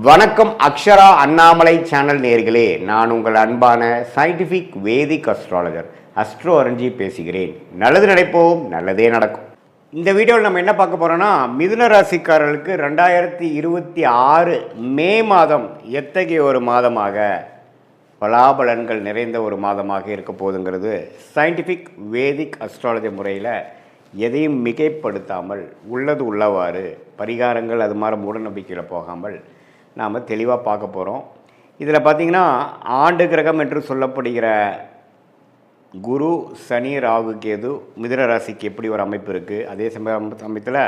வணக்கம் அக்ஷரா அண்ணாமலை சேனல் நேர்களே, நான் உங்கள் அன்பான சயின்டிஃபிக் வேதிக் அஸ்ட்ராலஜர் அஸ்ட்ரோ அரஞ்சி பேசுகிறேன். நல்லது நினைப்போம், நல்லதே நடக்கும். இந்த வீடியோவில் நம்ம என்ன பார்க்க போகிறோன்னா, மிதுன ராசிக்காரர்களுக்கு 2026 மே மாதம் எத்தகைய ஒரு மாதமாக பலாபலன்கள் நிறைந்த ஒரு மாதமாக இருக்க போகுதுங்கிறது சயின்டிஃபிக் வேதிக் அஸ்ட்ராலஜி முறையில் எதையும் மிகைப்படுத்தாமல் உள்ளது உள்ளவாறு பரிகாரங்கள் அது மாதிரி மூட நம்பிக்கையில் போகாமல் நாம் தெளிவாக பார்க்க போகிறோம். இதில் பார்த்திங்கன்னா ஆண்டு கிரகம் என்று சொல்லப்படுகிற குரு, சனி, ராகு, கேது மிதுன ராசிக்கு எப்படி ஒரு அமைப்பு இருக்குது, அதே சமயத்தில்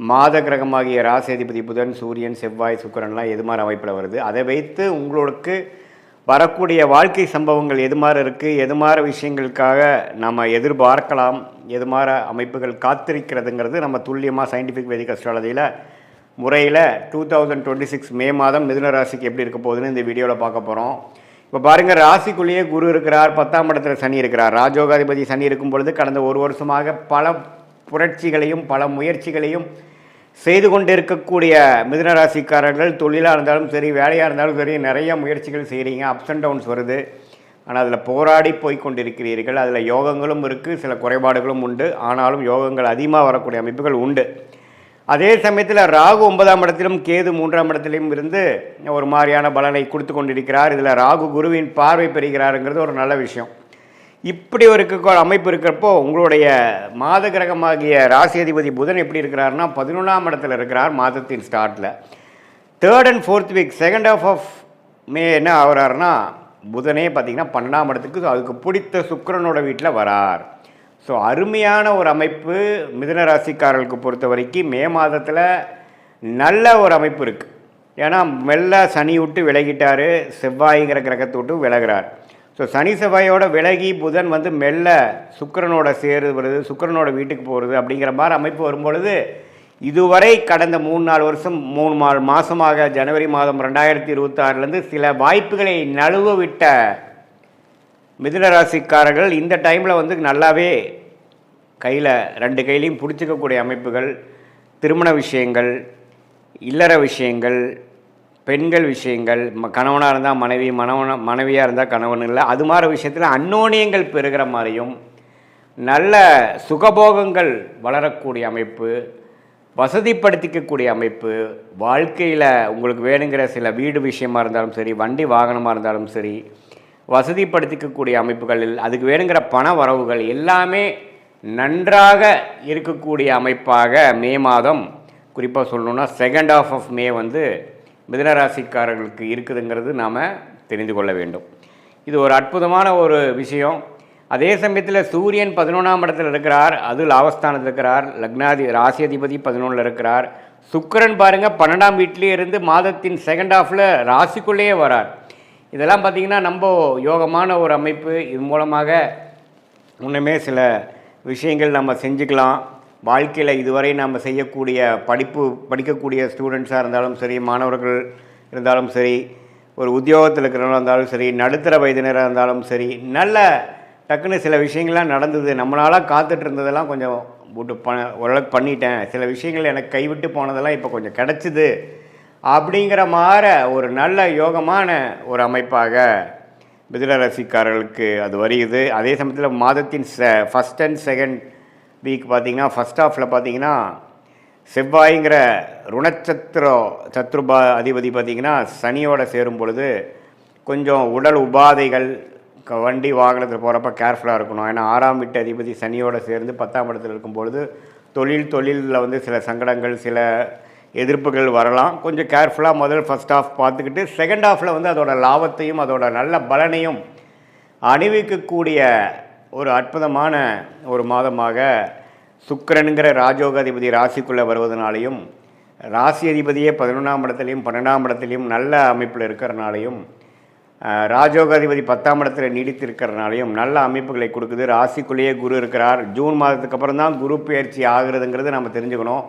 மாத கிரகமாகிய ராசி அதிபதி புதன், சூரியன், செவ்வாய், சுக்கிரன்லாம் எது மாதிரி அமைப்பில் வருது, அதை வைத்து உங்களுக்கு வரக்கூடிய வாழ்க்கை சம்பவங்கள் எது மாதிரி இருக்குது, எது மாதிரி விஷயங்களுக்காக நம்ம எதிர்பார்க்கலாம், எது மாதிரி அமைப்புகள் காத்திருக்கிறதுங்கிறது நம்ம துல்லியமாக சயின்டிஃபிக் வேதிக் அஸ்ட்ராலஜியில் முறையில் 2026 மே மாதம் மிதுன ராசிக்கு எப்படி இருக்க போகுதுன்னு இந்த வீடியோவில் பார்க்க போகிறோம். இப்போ பாருங்கள், ராசிக்குள்ளேயே குரு இருக்கிறார், 10ஆம் இடத்துல சனி இருக்கிறார். ராஜோகாதிபதி சனி இருக்கும் பொழுது கடந்த ஒரு வருஷமாக பல புரட்சிகளையும் பல முயற்சிகளையும் செய்து கொண்டு இருக்கக்கூடிய மிதுன ராசிக்காரர்கள் தொழிலாக இருந்தாலும் சரி, வேலையாக இருந்தாலும் சரி, நிறைய முயற்சிகள் செய்கிறீங்க. அப்ஸ் அண்ட் டவுன்ஸ் வருது, ஆனால் அதில் போராடி போய் கொண்டிருக்கிறீர்கள். அதில் யோகங்களும் இருக்குது, சில குறைபாடுகளும் உண்டு. ஆனாலும் யோகங்கள் அதிகமாக வரக்கூடிய அமைப்புகள் உண்டு. அதே சமயத்தில் ராகு 9ஆம் இடத்திலும் கேது 3ஆம் இடத்திலும் இருந்து ஒரு மாதிரியான பலனை கொடுத்து கொண்டிருக்கிறார். இதில் ராகு குருவின் பார்வை பெறுகிறாருங்கிறது ஒரு நல்ல விஷயம். இப்படி ஒரு அமைப்பு இருக்கிறப்போ உங்களுடைய மாத கிரகமாகிய ராசி அதிபதி புதன் எப்படி இருக்கிறாருன்னா 11ஆம் இடத்துல இருக்கிறார். மாதத்தின் ஸ்டார்ட்டில் 3rd and 4th week, second half of May என்ன ஆகிறாருன்னா புதனே பார்த்திங்கன்னா 12ஆம் இடத்துக்கு அதுக்கு பிடித்த சுக்கிரனோட வீட்டில் வரார். ஸோ அருமையான ஒரு அமைப்பு மிதுன ராசிக்காரர்களுக்கு பொறுத்த வரைக்கும் மே மாதத்தில் நல்ல ஒரு அமைப்பு இருக்குது. ஏன்னா மெல்ல சனி விட்டு விலகிட்டார், செவ்வாய்ங்கிற கிரகத்தை விட்டு விலகிறார். ஸோ சனி செவ்வாயோட விலகி புதன் வந்து மெல்ல சுக்கிரனோட வருது, சுக்கிரனோட வீட்டுக்கு போகிறது அப்படிங்கிற மாதிரி அமைப்பு வரும்பொழுது இதுவரை கடந்த 3-4 வருஷம் 3 மாதமாக ஜனவரி மாதம் 2026 சில வாய்ப்புகளை நழுவ விட்ட மிதுன ராசிக்காரர்கள் இந்த டைமில் வந்து நல்லாவே கையில் 2 கையிலையும் பிடிச்சிக்கக்கூடிய அமைப்புகள், திருமண விஷயங்கள், இல்லற விஷயங்கள், பெண்கள் விஷயங்கள், கணவனாக இருந்தால் மனைவி, மனைவியாக இருந்தால் கணவன் இல்லை, அது மாதிரி விஷயத்தில் அந்யோன்யங்கள் பெறுகிற மாதிரியும் நல்ல சுகபோகங்கள் வளரக்கூடிய அமைப்பு, வசதிப்படுத்திக்கக்கூடிய அமைப்பு, வாழ்க்கையில் உங்களுக்கு வேணுங்கிற சில வீடு விஷயமாக இருந்தாலும் சரி, வண்டி வாகனமாக இருந்தாலும் சரி, வசதிப்படுத்திக்கக்கூடிய அமைப்புகளில் அதுக்கு வேணுங்கிற பண வரவுகள் எல்லாமே நன்றாக இருக்கக்கூடிய அமைப்பாக மே மாதம், குறிப்பாக சொல்லணுன்னா செகண்ட் ஹாஃப் ஆஃப் மே வந்து மிதுன ராசிக்காரர்களுக்கு இருக்குதுங்கிறது நாம் தெரிந்து கொள்ள வேண்டும். இது ஒரு அற்புதமான ஒரு விஷயம். அதே சமயத்தில் சூரியன் 11ஆம் இடத்தில் இருக்கிறார், அது லாபஸ்தானத்தில் இருக்கிறார். ராசி அதிபதி 11 இருக்கிறார். சுக்கிரன் பாருங்கள் 12ஆம் வீட்டிலே இருந்து மாதத்தின் செகண்ட் ஹாஃபில் ராசிக்குள்ளேயே வரார். இதெல்லாம் பார்த்திங்கன்னா நம்ம யோகமான ஒரு அமைப்பு. இது மூலமாக இன்னுமே சில விஷயங்கள் நம்ம செஞ்சுக்கலாம். வாழ்க்கையில் இதுவரை நம்ம செய்யக்கூடிய படிக்கக்கூடிய ஸ்டூடெண்ட்ஸாக இருந்தாலும் சரி, மாணவர்கள் இருந்தாலும் சரி, ஒரு உத்தியோகத்தில் இருக்கிறவங்க இருந்தாலும் சரி, நடுத்தர வயதினராக இருந்தாலும் சரி, நல்ல டக்குன்னு சில விஷயங்கள்லாம் நடந்தது. நம்மளால் காத்துட்டு இருந்ததெல்லாம் கொஞ்சம் ஓரளவுக்கு பண்ணிட்டேன், சில விஷயங்கள் எனக்கு கைவிட்டு போனதெல்லாம் இப்போ கொஞ்சம் கிடச்சிது அப்படிங்கிற மாதிரி ஒரு நல்ல யோகமான ஒரு அமைப்பாக மிதுன ராசிக்காரர்களுக்கு அது வருகிறது. அதே சமயத்தில் மாதத்தின் ஃபஸ்ட் அண்ட் செகண்ட் வீக் பார்த்திங்கன்னா ஃபஸ்ட் ஹாஃபில் பார்த்திங்கன்னா செவ்வாய்ங்கிற சத்ருபா அதிபதி பார்த்திங்கன்னா சனியோடு சேரும் பொழுது கொஞ்சம் உடல் உபாதைகள், வண்டி வாகனத்தில் போகிறப்ப கேர்ஃபுல்லாக இருக்கணும். ஏன்னா 6ஆம் வீட்டு அதிபதி சனியோடு சேர்ந்து 10ஆம் இடத்துல இருக்கும் பொழுது தொழிலில் வந்து சில சங்கடங்கள், சில எதிர்ப்புகள் வரலாம். கொஞ்சம் கேர்ஃபுல்லாக முதல் ஃபஸ்ட் ஹாஃப் பார்த்துக்கிட்டு செகண்ட் ஹாஃபில் வந்து அதோட லாபத்தையும் அதோட நல்ல பலனையும் அணிவிக்கக்கூடிய ஒரு அற்புதமான ஒரு மாதமாக சுக்கிரனுங்கிற ராஜோகாதிபதி ராசிக்குள்ளே வருவதனாலையும், ராசி அதிபதியே 11ஆம் இடத்துலையும் 12ஆம் இடத்துலையும் நல்ல அமைப்பில் இருக்கிறனாலையும், ராஜோகாதிபதி 10ஆம் இடத்துல நீடித்திருக்கிறனாலையும் நல்ல அமைப்புகளை கொடுக்குது. ராசிக்குள்ளேயே குரு இருக்கிறார். ஜூன் மாதத்துக்கு அப்புறம் தான் குரு பயிற்சி ஆகுறதுங்கிறது நம்ம தெரிஞ்சுக்கணும்.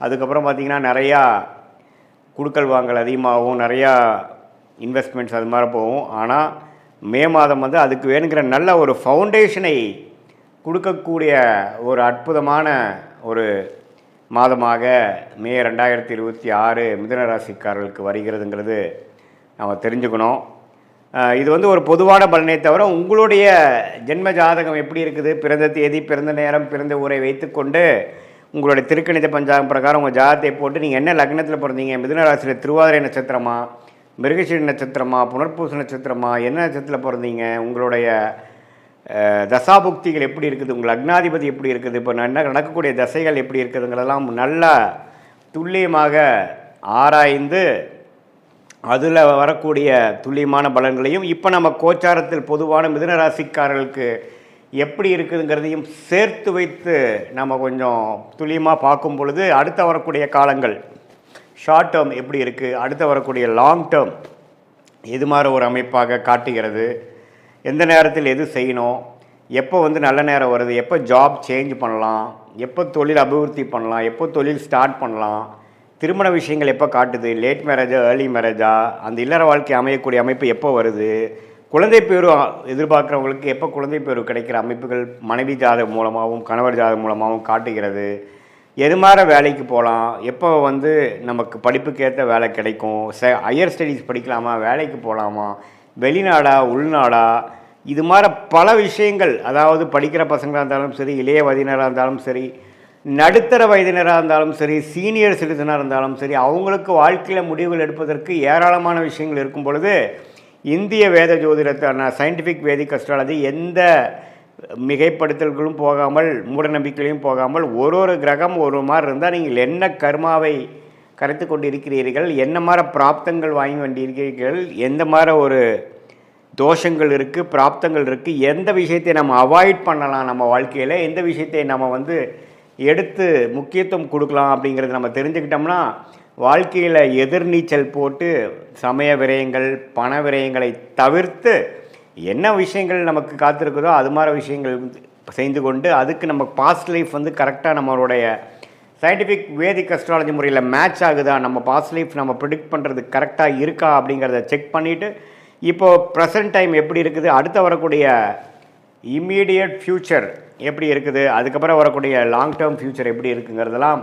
அதுக்கப்புறம் பார்த்திங்கன்னா நிறையா குடுக்கல் வாங்கல் அதிகமாகவும், நிறையா இன்வெஸ்ட்மெண்ட்ஸ் அது மாதிரி போகும். ஆனால் மே மாதம் வந்து அதுக்கு வேணுங்கிற நல்ல ஒரு ஃபவுண்டேஷனை கொடுக்கக்கூடிய ஒரு அற்புதமான ஒரு மாதமாக மே 2026 மிதுன ராசிக்காரர்களுக்கு வருகிறதுங்கிறது நம்ம தெரிஞ்சுக்கணும். இது வந்து ஒரு பொதுவான பலனை தவிர உங்களுடைய ஜென்ம ஜாதகம் எப்படி இருக்குது, பிறந்த தேதி, பிறந்த நேரம், பிறந்த ஊரை வைத்துக்கொண்டு உங்களுடைய திருக்கணித பஞ்சாங்கம் பிரகாரம் உங்கள் ஜாதகத்தை போட்டு நீங்கள் என்ன லக்னத்தில் பிறந்தீங்க, மிதுன ராசியில் திருவாதிரை நட்சத்திரமா, மிருகசீரி நட்சத்திரமா, புனர்பூச நட்சத்திரமா, என்ன நட்சத்திரத்தில் பிறந்தீங்க, உங்களுடைய தசாபுக்திகள் எப்படி இருக்குது, உங்கள் லக்னாதிபதி எப்படி இருக்குது, இப்போ நடக்கக்கூடிய தசைகள் எப்படி இருக்குதுங்கிறதெல்லாம் நல்லா துல்லியமாக ஆராய்ந்து அதில் வரக்கூடிய துல்லியமான பலன்களையும் இப்போ நம்ம கோச்சாரத்தில் பொதுவான மிதுன ராசிக்காரர்களுக்கு எப்படி இருக்குதுங்கிறதையும் சேர்த்து வைத்து நம்ம கொஞ்சம் துல்லியமாக பார்க்கும் பொழுது அடுத்த வரக்கூடிய காலங்கள் ஷார்ட் டேர்ம் எப்படி இருக்குது, அடுத்த வரக்கூடிய லாங் டேர்ம் எது மாதிரி ஒரு அமைப்பாக காட்டுகிறது, எந்த நேரத்தில் எது செய்யணும், எப்போ வந்து நல்ல நேரம் வருது, எப்போ ஜாப் சேஞ்ச் பண்ணலாம், எப்போ தொழில் அபிவிருத்தி பண்ணலாம், எப்போ தொழில் ஸ்டார்ட் பண்ணலாம், திருமண விஷயங்கள் எப்போ காட்டுது, லேட் மேரேஜா ஏர்லி மேரேஜா, அந்த இல்லற வாழ்க்கை அமையக்கூடிய அமைப்பு எப்போ வருது, குழந்தை பேரு எதிர்பார்க்குறவங்களுக்கு எப்போ குழந்தை பேரு கிடைக்கிற அமைப்புகள் மனைவி ஜாதகம் மூலமாகவும் கணவர் ஜாதகம் மூலமாகவும் காட்டுகிறது, எது மாதிரி வேலைக்கு போகலாம், எப்போ வந்து நமக்கு படிப்புக்கேற்ற வேலை கிடைக்கும், ஹையர் ஸ்டடீஸ் படிக்கலாமா, வேலைக்கு போகலாமா, வெளிநாடா உள்நாடா, இது மாதிரி பல விஷயங்கள். அதாவது படிக்கிற பசங்களாக இருந்தாலும் சரி, இளைய வயதினராக இருந்தாலும் சரி, நடுத்தர வயதினராக இருந்தாலும் சரி, சீனியர் சிட்டிசனாக இருந்தாலும் சரி, அவங்களுக்கு வாழ்க்கையில் முடிவுகள் எடுப்பதற்கு ஏராளமான விஷயங்கள் இருக்கும் பொழுது இந்திய வேத ஜோதிடத்தான சயின்டிஃபிக் வேதிக் அஸ்ட்ராலஜி எந்த மிகைப்படுத்தல்களும் போகாமல் மூடநம்பிக்கைகளையும் போகாமல் ஒரு கிரகம் ஒரு மாதிரி இருந்தால் நீங்கள் என்ன கர்மாவை கரைத்து கொண்டு இருக்கிறீர்கள், என்ன மாதிரி பிராப்தங்கள் வாங்கி கொண்டிருக்கிறீர்கள், எந்த மாதிரி ஒரு தோஷங்கள் இருக்குது, பிராப்தங்கள் இருக்குது, எந்த விஷயத்தை நம்ம அவாய்ட் பண்ணலாம் நம்ம வாழ்க்கையில், எந்த விஷயத்தை நம்ம வந்து எடுத்து முக்கியத்துவம் கொடுக்கலாம் அப்படிங்கிறது நம்ம தெரிஞ்சுக்கிட்டோம்னா வாழ்க்கையில் எதிர்நீச்சல் போட்டு சமய விரயங்கள் பண விரயங்களை தவிர்த்து என்ன விஷயங்கள் நமக்கு காத்திருக்குதோ அது மாதிரி விஷயங்கள் செய்து கொண்டு அதுக்கு நம்ம பாஸ்ட் லைஃப் வந்து கரெக்டாக நம்மளுடைய சயின்டிஃபிக் வேதிக் அஸ்ட்ராலஜி முறையில் மேட்ச் ஆகுதா, நம்ம பாஸ்ட் லைஃப் நம்ம ப்ரிடிக்ட் பண்ணுறது கரெக்டாக இருக்கா அப்படிங்கிறத செக் பண்ணிவிட்டு இப்போது ப்ரெசன்ட் டைம் எப்படி இருக்குது, அடுத்து வரக்கூடிய இம்மீடியட் ஃப்யூச்சர் எப்படி இருக்குது, அதுக்கப்புறம் வரக்கூடிய லாங் டேர்ம் ஃப்யூச்சர் எப்படி இருக்குங்கிறதெல்லாம்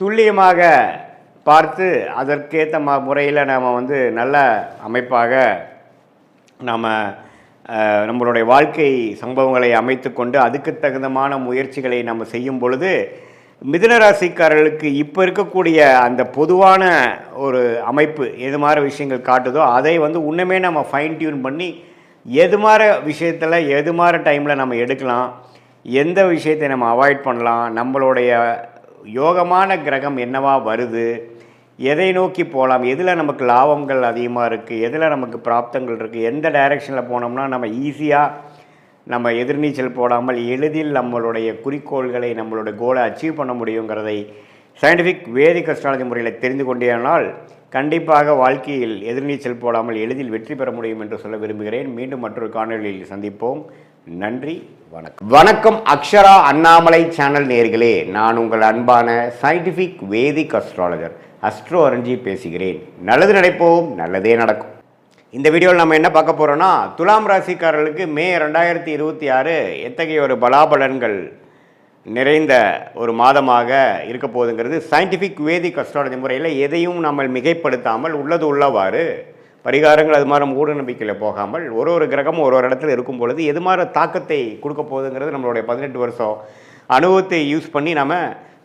துல்லியமாக பார்த்து அதற்கேற்ற முறையில் நாம் வந்து நல்ல அமைப்பாக நாம் நம்மளுடைய வாழ்க்கை சம்பவங்களை அமைத்து கொண்டு அதுக்கு தகுந்தமான முயற்சிகளை நம்ம செய்யும் பொழுது மிதுன ராசிக்காரர்களுக்கு இப்போ இருக்கக்கூடிய அந்த பொதுவான ஒரு அமைப்பு எது மாதிரி விஷயங்கள் காட்டுதோ அதை வந்து இன்னுமே நம்ம ஃபைன் டியூன் பண்ணி எது மாதிரி விஷயத்தில் எது மாதிரி டைமில் நம்ம எடுக்கலாம், எந்த விஷயத்தை நம்ம அவாய்ட் பண்ணலாம், நம்மளுடைய யோகமான கிரகம் என்னவா வருது, எதை நோக்கி போகலாம், எதில் நமக்கு லாபங்கள் அதிகமாக இருக்குது, எதில் நமக்கு பிராப்தங்கள் இருக்குது, எந்த டைரெக்ஷனில் போனோம்னா நம்ம ஈஸியாக நம்ம எதிர்நீச்சல் போடாமல் எளிதில் நம்மளுடைய குறிக்கோள்களை நம்மளுடைய கோலை அச்சீவ் பண்ண முடியுங்கிறதை சயின்டிஃபிக் வேதிக் அஸ்ட்ராலஜி முறையில் தெரிந்து கொண்டேனால் கண்டிப்பாக வாழ்க்கையில் எதிர்நீச்சல் போடாமல் எளிதில் வெற்றி பெற முடியும் என்று சொல்ல விரும்புகிறேன். மீண்டும் மற்றொரு காணொலியில் சந்திப்போம். நன்றி, வணக்கம். வணக்கம் அக்ஷரா அண்ணாமலை சேனல் நேயர்களே, நான் உங்கள் அன்பான சயின்டிஃபிக் வேதிக் அஸ்ட்ராலஜர் அஸ்ட்ரோ அரஞ்சி பேசுகிறேன். நல்லது நினைப்போம், நல்லதே நடக்கும். இந்த வீடியோவில் நம்ம என்ன பார்க்க போகிறோன்னா, துலாம் ராசிக்காரர்களுக்கு மே 2026 எத்தகைய ஒரு பலாபலன்கள் நிறைந்த ஒரு மாதமாக இருக்க போகுதுங்கிறது சயின்டிஃபிக் வேதிக் அஸ்ட்ராலஜி முறையில் எதையும் நம்ம மிகைப்படுத்தாமல் உள்ளது உள்ளவாறு பரிகாரங்கள் அது மாதிரி மூட நம்பிக்கையில் போகாமல் ஒரு கிரகமும் ஒரு இடத்துல இருக்கும் பொழுது எது மாதிரி தாக்கத்தை கொடுக்க போகுதுங்கிறது நம்மளுடைய 18 வருஷம் அனுபவத்தை யூஸ் பண்ணி நம்ம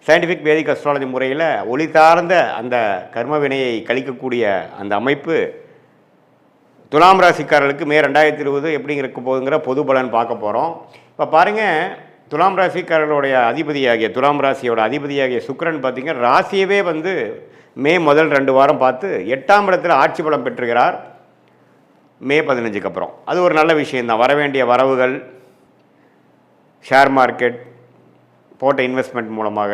சயின்டிஃபிக் வேதிக் அஸ்ட்ராலஜி முறையில் ஒளி சார்ந்த அந்த கர்ம வினையை கழிக்கக்கூடிய அந்த அமைப்பு துலாம் ராசிக்காரர்களுக்கு மே 2020 எப்படி இருக்க போகுதுங்கிற பொது பலன் பார்க்க போகிறோம். இப்போ பாருங்கள், துலாம் ராசிக்காரர்களுடைய அதிபதியாகிய துலாம் ராசியோட அதிபதியாகிய சுக்கிரன் பார்த்திங்கன்னா ராசியவே வந்து மே முதல் 2 வாரம் பார்த்து 8ஆம் இடத்துல ஆட்சி பலம் பெற்றுகிறார். மே 15க்கு அப்புறம் அது ஒரு நல்ல விஷயந்தான். வரவேண்டிய வரவுகள், ஷேர் மார்க்கெட் போட்ட இன்வெஸ்ட்மெண்ட் மூலமாக,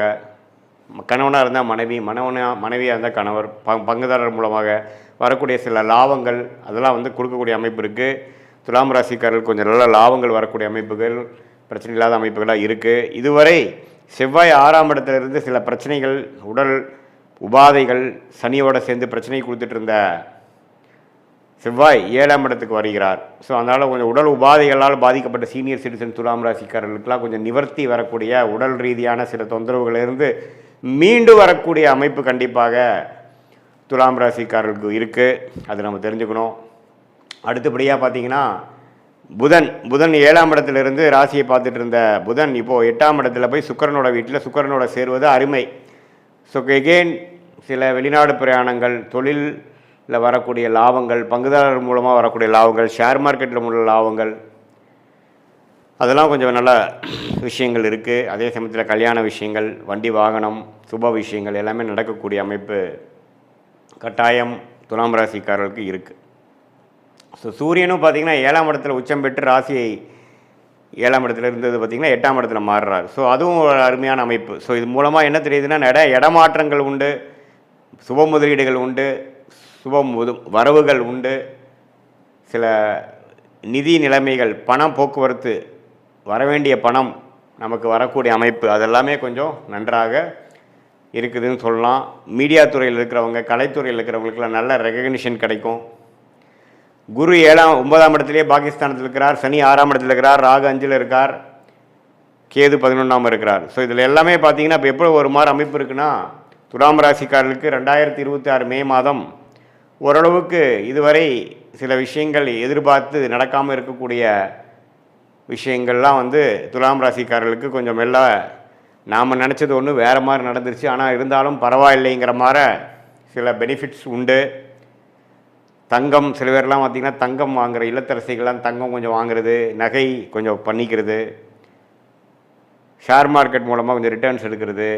கணவனாக இருந்தால் மனைவி, மனைவியாக இருந்தால் கணவர், பங்குதாரர் மூலமாக வரக்கூடிய சில லாபங்கள் அதெல்லாம் வந்து கொடுக்கக்கூடிய அமைப்பு இருக்குது. துலாம் ராசிக்காரர்கள் கொஞ்சம் நல்ல லாபங்கள் வரக்கூடிய அமைப்புகள், பிரச்சனை இல்லாத அமைப்புகளாக இருக்குது. இதுவரை செவ்வாய் 6ஆம் இடத்துலேருந்து சில பிரச்சனைகள், உடல் உபாதைகள், சனியோடு சேர்ந்து பிரச்சனை கொடுத்துட்டு இருந்த செவ்வாய் 7ஆம் இடத்துக்கு வருகிறார். ஸோ அதனால் கொஞ்சம் உடல் உபாதைகளால் பாதிக்கப்பட்ட சீனியர் சிட்டிசன் துலாம் ராசிக்காரர்களுக்கெல்லாம் கொஞ்சம் நிவர்த்தி வரக்கூடிய உடல் ரீதியான சில தொந்தரவுகளிலிருந்து மீண்டு வரக்கூடிய அமைப்பு கண்டிப்பாக துலாம் ராசிக்காரர்களுக்கு இருக்குது. அது நம்ம தெரிஞ்சுக்கணும். அடுத்தபடியாக பார்த்தீங்கன்னா புதன் 7ஆம் இடத்துலேருந்து ராசியை பார்த்துட்டு இருந்த புதன் இப்போது 8ஆம் இடத்துல போய் சுக்கிரனோட வீட்டில் சுக்கிரனோட சேருவது அருமை. ஸோ எகெயின் சில வெளிநாடு பிரயாணங்கள், தொழிலில் வரக்கூடிய லாபங்கள், பங்குதாரர் மூலமாக வரக்கூடிய லாபங்கள், ஷேர் மார்க்கெட்டில் உள்ள லாபங்கள், அதெல்லாம் கொஞ்சம் நல்ல விஷயங்கள் இருக்குது. அதே சமயத்தில் கல்யாண விஷயங்கள், வண்டி வாகனம், சுப விஷயங்கள் எல்லாமே நடக்கக்கூடிய அமைப்பு கட்டாயம் துலாம் ராசிக்காரர்களுக்கு இருக்குது. ஸோ சூரியனும் பார்த்திங்கன்னா 7ஆம் இடத்துல உச்சம் பெற்று ராசியை 7ஆம் இடத்துல இருந்தது பார்த்திங்கன்னா 8ஆம் இடத்துல மாறுறாரு. ஸோ அதுவும் ஒரு அருமையான அமைப்பு. ஸோ இது மூலமாக என்ன தெரியுதுன்னா இடமாற்றங்கள் உண்டு, சுப முதலீடுகள் உண்டு, வரவுகள் உண்டு, சில நிதி நிலைமைகள், பணம் போக்குவரத்து, வரவேண்டிய பணம் நமக்கு வரக்கூடிய அமைப்பு அதெல்லாமே கொஞ்சம் நன்றாக இருக்குதுன்னு சொல்லலாம். மீடியா துறையில் இருக்கிறவங்க, கலைத்துறையில் இருக்கிறவங்களுக்குலாம் நல்ல ரெகக்னிஷன் கிடைக்கும். குரு 9ஆம் இடத்துலேயே பாகிஸ்தானத்தில் இருக்கிறார், சனி 6ஆம் இடத்துல இருக்கிறார், ராகு 5ல் இருக்கார், கேது 11ஆம் இருக்கிறார். ஸோ இதில் எல்லாமே பார்த்தீங்கன்னா இப்போ எப்படி ஒரு மாதிரி அமைப்பு இருக்குன்னா துலாம் ராசிக்காரர்களுக்கு 2026 மே மாதம் ஓரளவுக்கு இதுவரை சில விஷயங்கள் எதிர்பார்த்து நடக்காமல் இருக்கக்கூடிய விஷயங்கள்லாம் துலாம் ராசிக்காரர்களுக்கு கொஞ்சம் மெல்ல நாம் நினச்சது ஒன்று வேறு மாதிரி நடந்துருச்சு, ஆனால் இருந்தாலும் பரவாயில்லைங்கிற மாதிரி சில பெனிஃபிட்ஸ் உண்டு. தங்கம், சில பேர்லாம் பார்த்திங்கன்னா தங்கம் வாங்குகிற இல்லத்தரசிகள்லாம் தங்கம் கொஞ்சம் வாங்குறது, நகை கொஞ்சம் பண்ணிக்கிறது, ஷேர் மார்க்கெட் மூலமாக கொஞ்சம் ரிட்டர்ன்ஸ் எடுக்கிறது,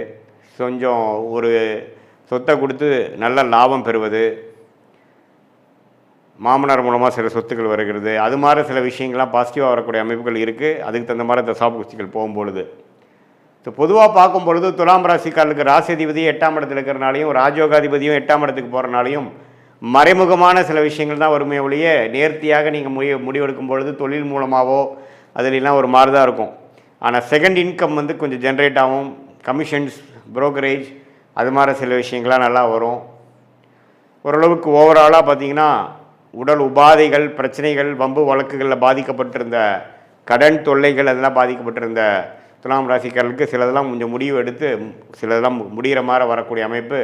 கொஞ்சம் ஒரு சொத்தை கொடுத்து நல்ல லாபம் பெறுவது, மாமனார் மூலமாக சில சொத்துக்கள் வருகிறது, அது மாதிரி சில விஷயங்கள்லாம் பாசிட்டிவாக வரக்கூடிய அமைப்புகள் இருக்குது. அதுக்கு தகுந்த மாதிரி தசாபுக்திகள் போகும்பொழுது ஸோ பொதுவாக பார்க்கும்பொழுது துலாம் ராசிக்காரர்களுக்கு ராசிதிபதி 8ஆம் இடத்துல இருக்கிறனாலையும் ராஜயோகாதிபதியும் 8ஆம் இடத்துக்கு போகிறனாலையும் மறைமுகமான சில விஷயங்கள் தான் வருமே ஒழிய நேர்த்தியாக நீங்கள் முடிவெடுக்கும் பொழுது தொழில் மூலமாகவோ அதிலெல்லாம் ஒரு மாதிரி தான் இருக்கும். ஆனால் செகண்ட் இன்கம் கொஞ்சம் ஜென்ரேட் ஆகும், கமிஷன்ஸ், புரோக்கரேஜ், அது மாதிரி சில விஷயங்கள்லாம் நல்லா வரும். ஓரளவுக்கு ஓவராலாக பார்த்திங்கன்னா உடல் உபாதைகள், பிரச்சனைகள், வம்பு வழக்குகளில் பாதிக்கப்பட்டிருந்த கடன் தொல்லைகள் அதெல்லாம் பாதிக்கப்பட்டிருந்த துலாம் ராசிக்காரர்களுக்கு சிலதெல்லாம் கொஞ்சம் முடிவு எடுத்து சிலதெல்லாம் முடிகிற மாதிரி வரக்கூடிய அமைப்பு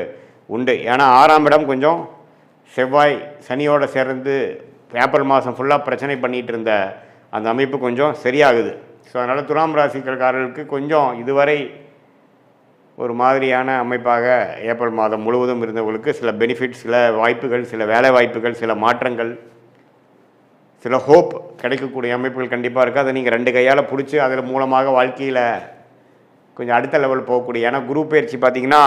உண்டு. ஏன்னா 6ஆம் இடம் கொஞ்சம் செவ்வாய் சனியோடு சேர்ந்து ஏப்ரல் மாதம் ஃபுல்லாக பிரச்சனை பண்ணிகிட்டு இருந்த அந்த அமைப்பு கொஞ்சம் சரியாகுது. ஸோ அதனால் துலாம் ராசிக்காரர்களுக்கு கொஞ்சம் இதுவரை ஒரு மாதிரியான அமைப்பாக ஏப்ரல் மாதம் முழுவதும் இருந்தவங்களுக்கு சில பெனிஃபிட்ஸ், சில வாய்ப்புகள், சில வேலை வாய்ப்புகள், சில மாற்றங்கள், சில ஹோப் கிடைக்கக்கூடிய அமைப்புகள் கண்டிப்பாக இருக்குது. அதை நீங்கள் 2 கையால் பிடிச்சி அதில் மூலமாக வாழ்க்கையில் கொஞ்சம் அடுத்த லெவல் போகக்கூடிய. ஏன்னா குரு பயிற்சி பார்த்திங்கன்னா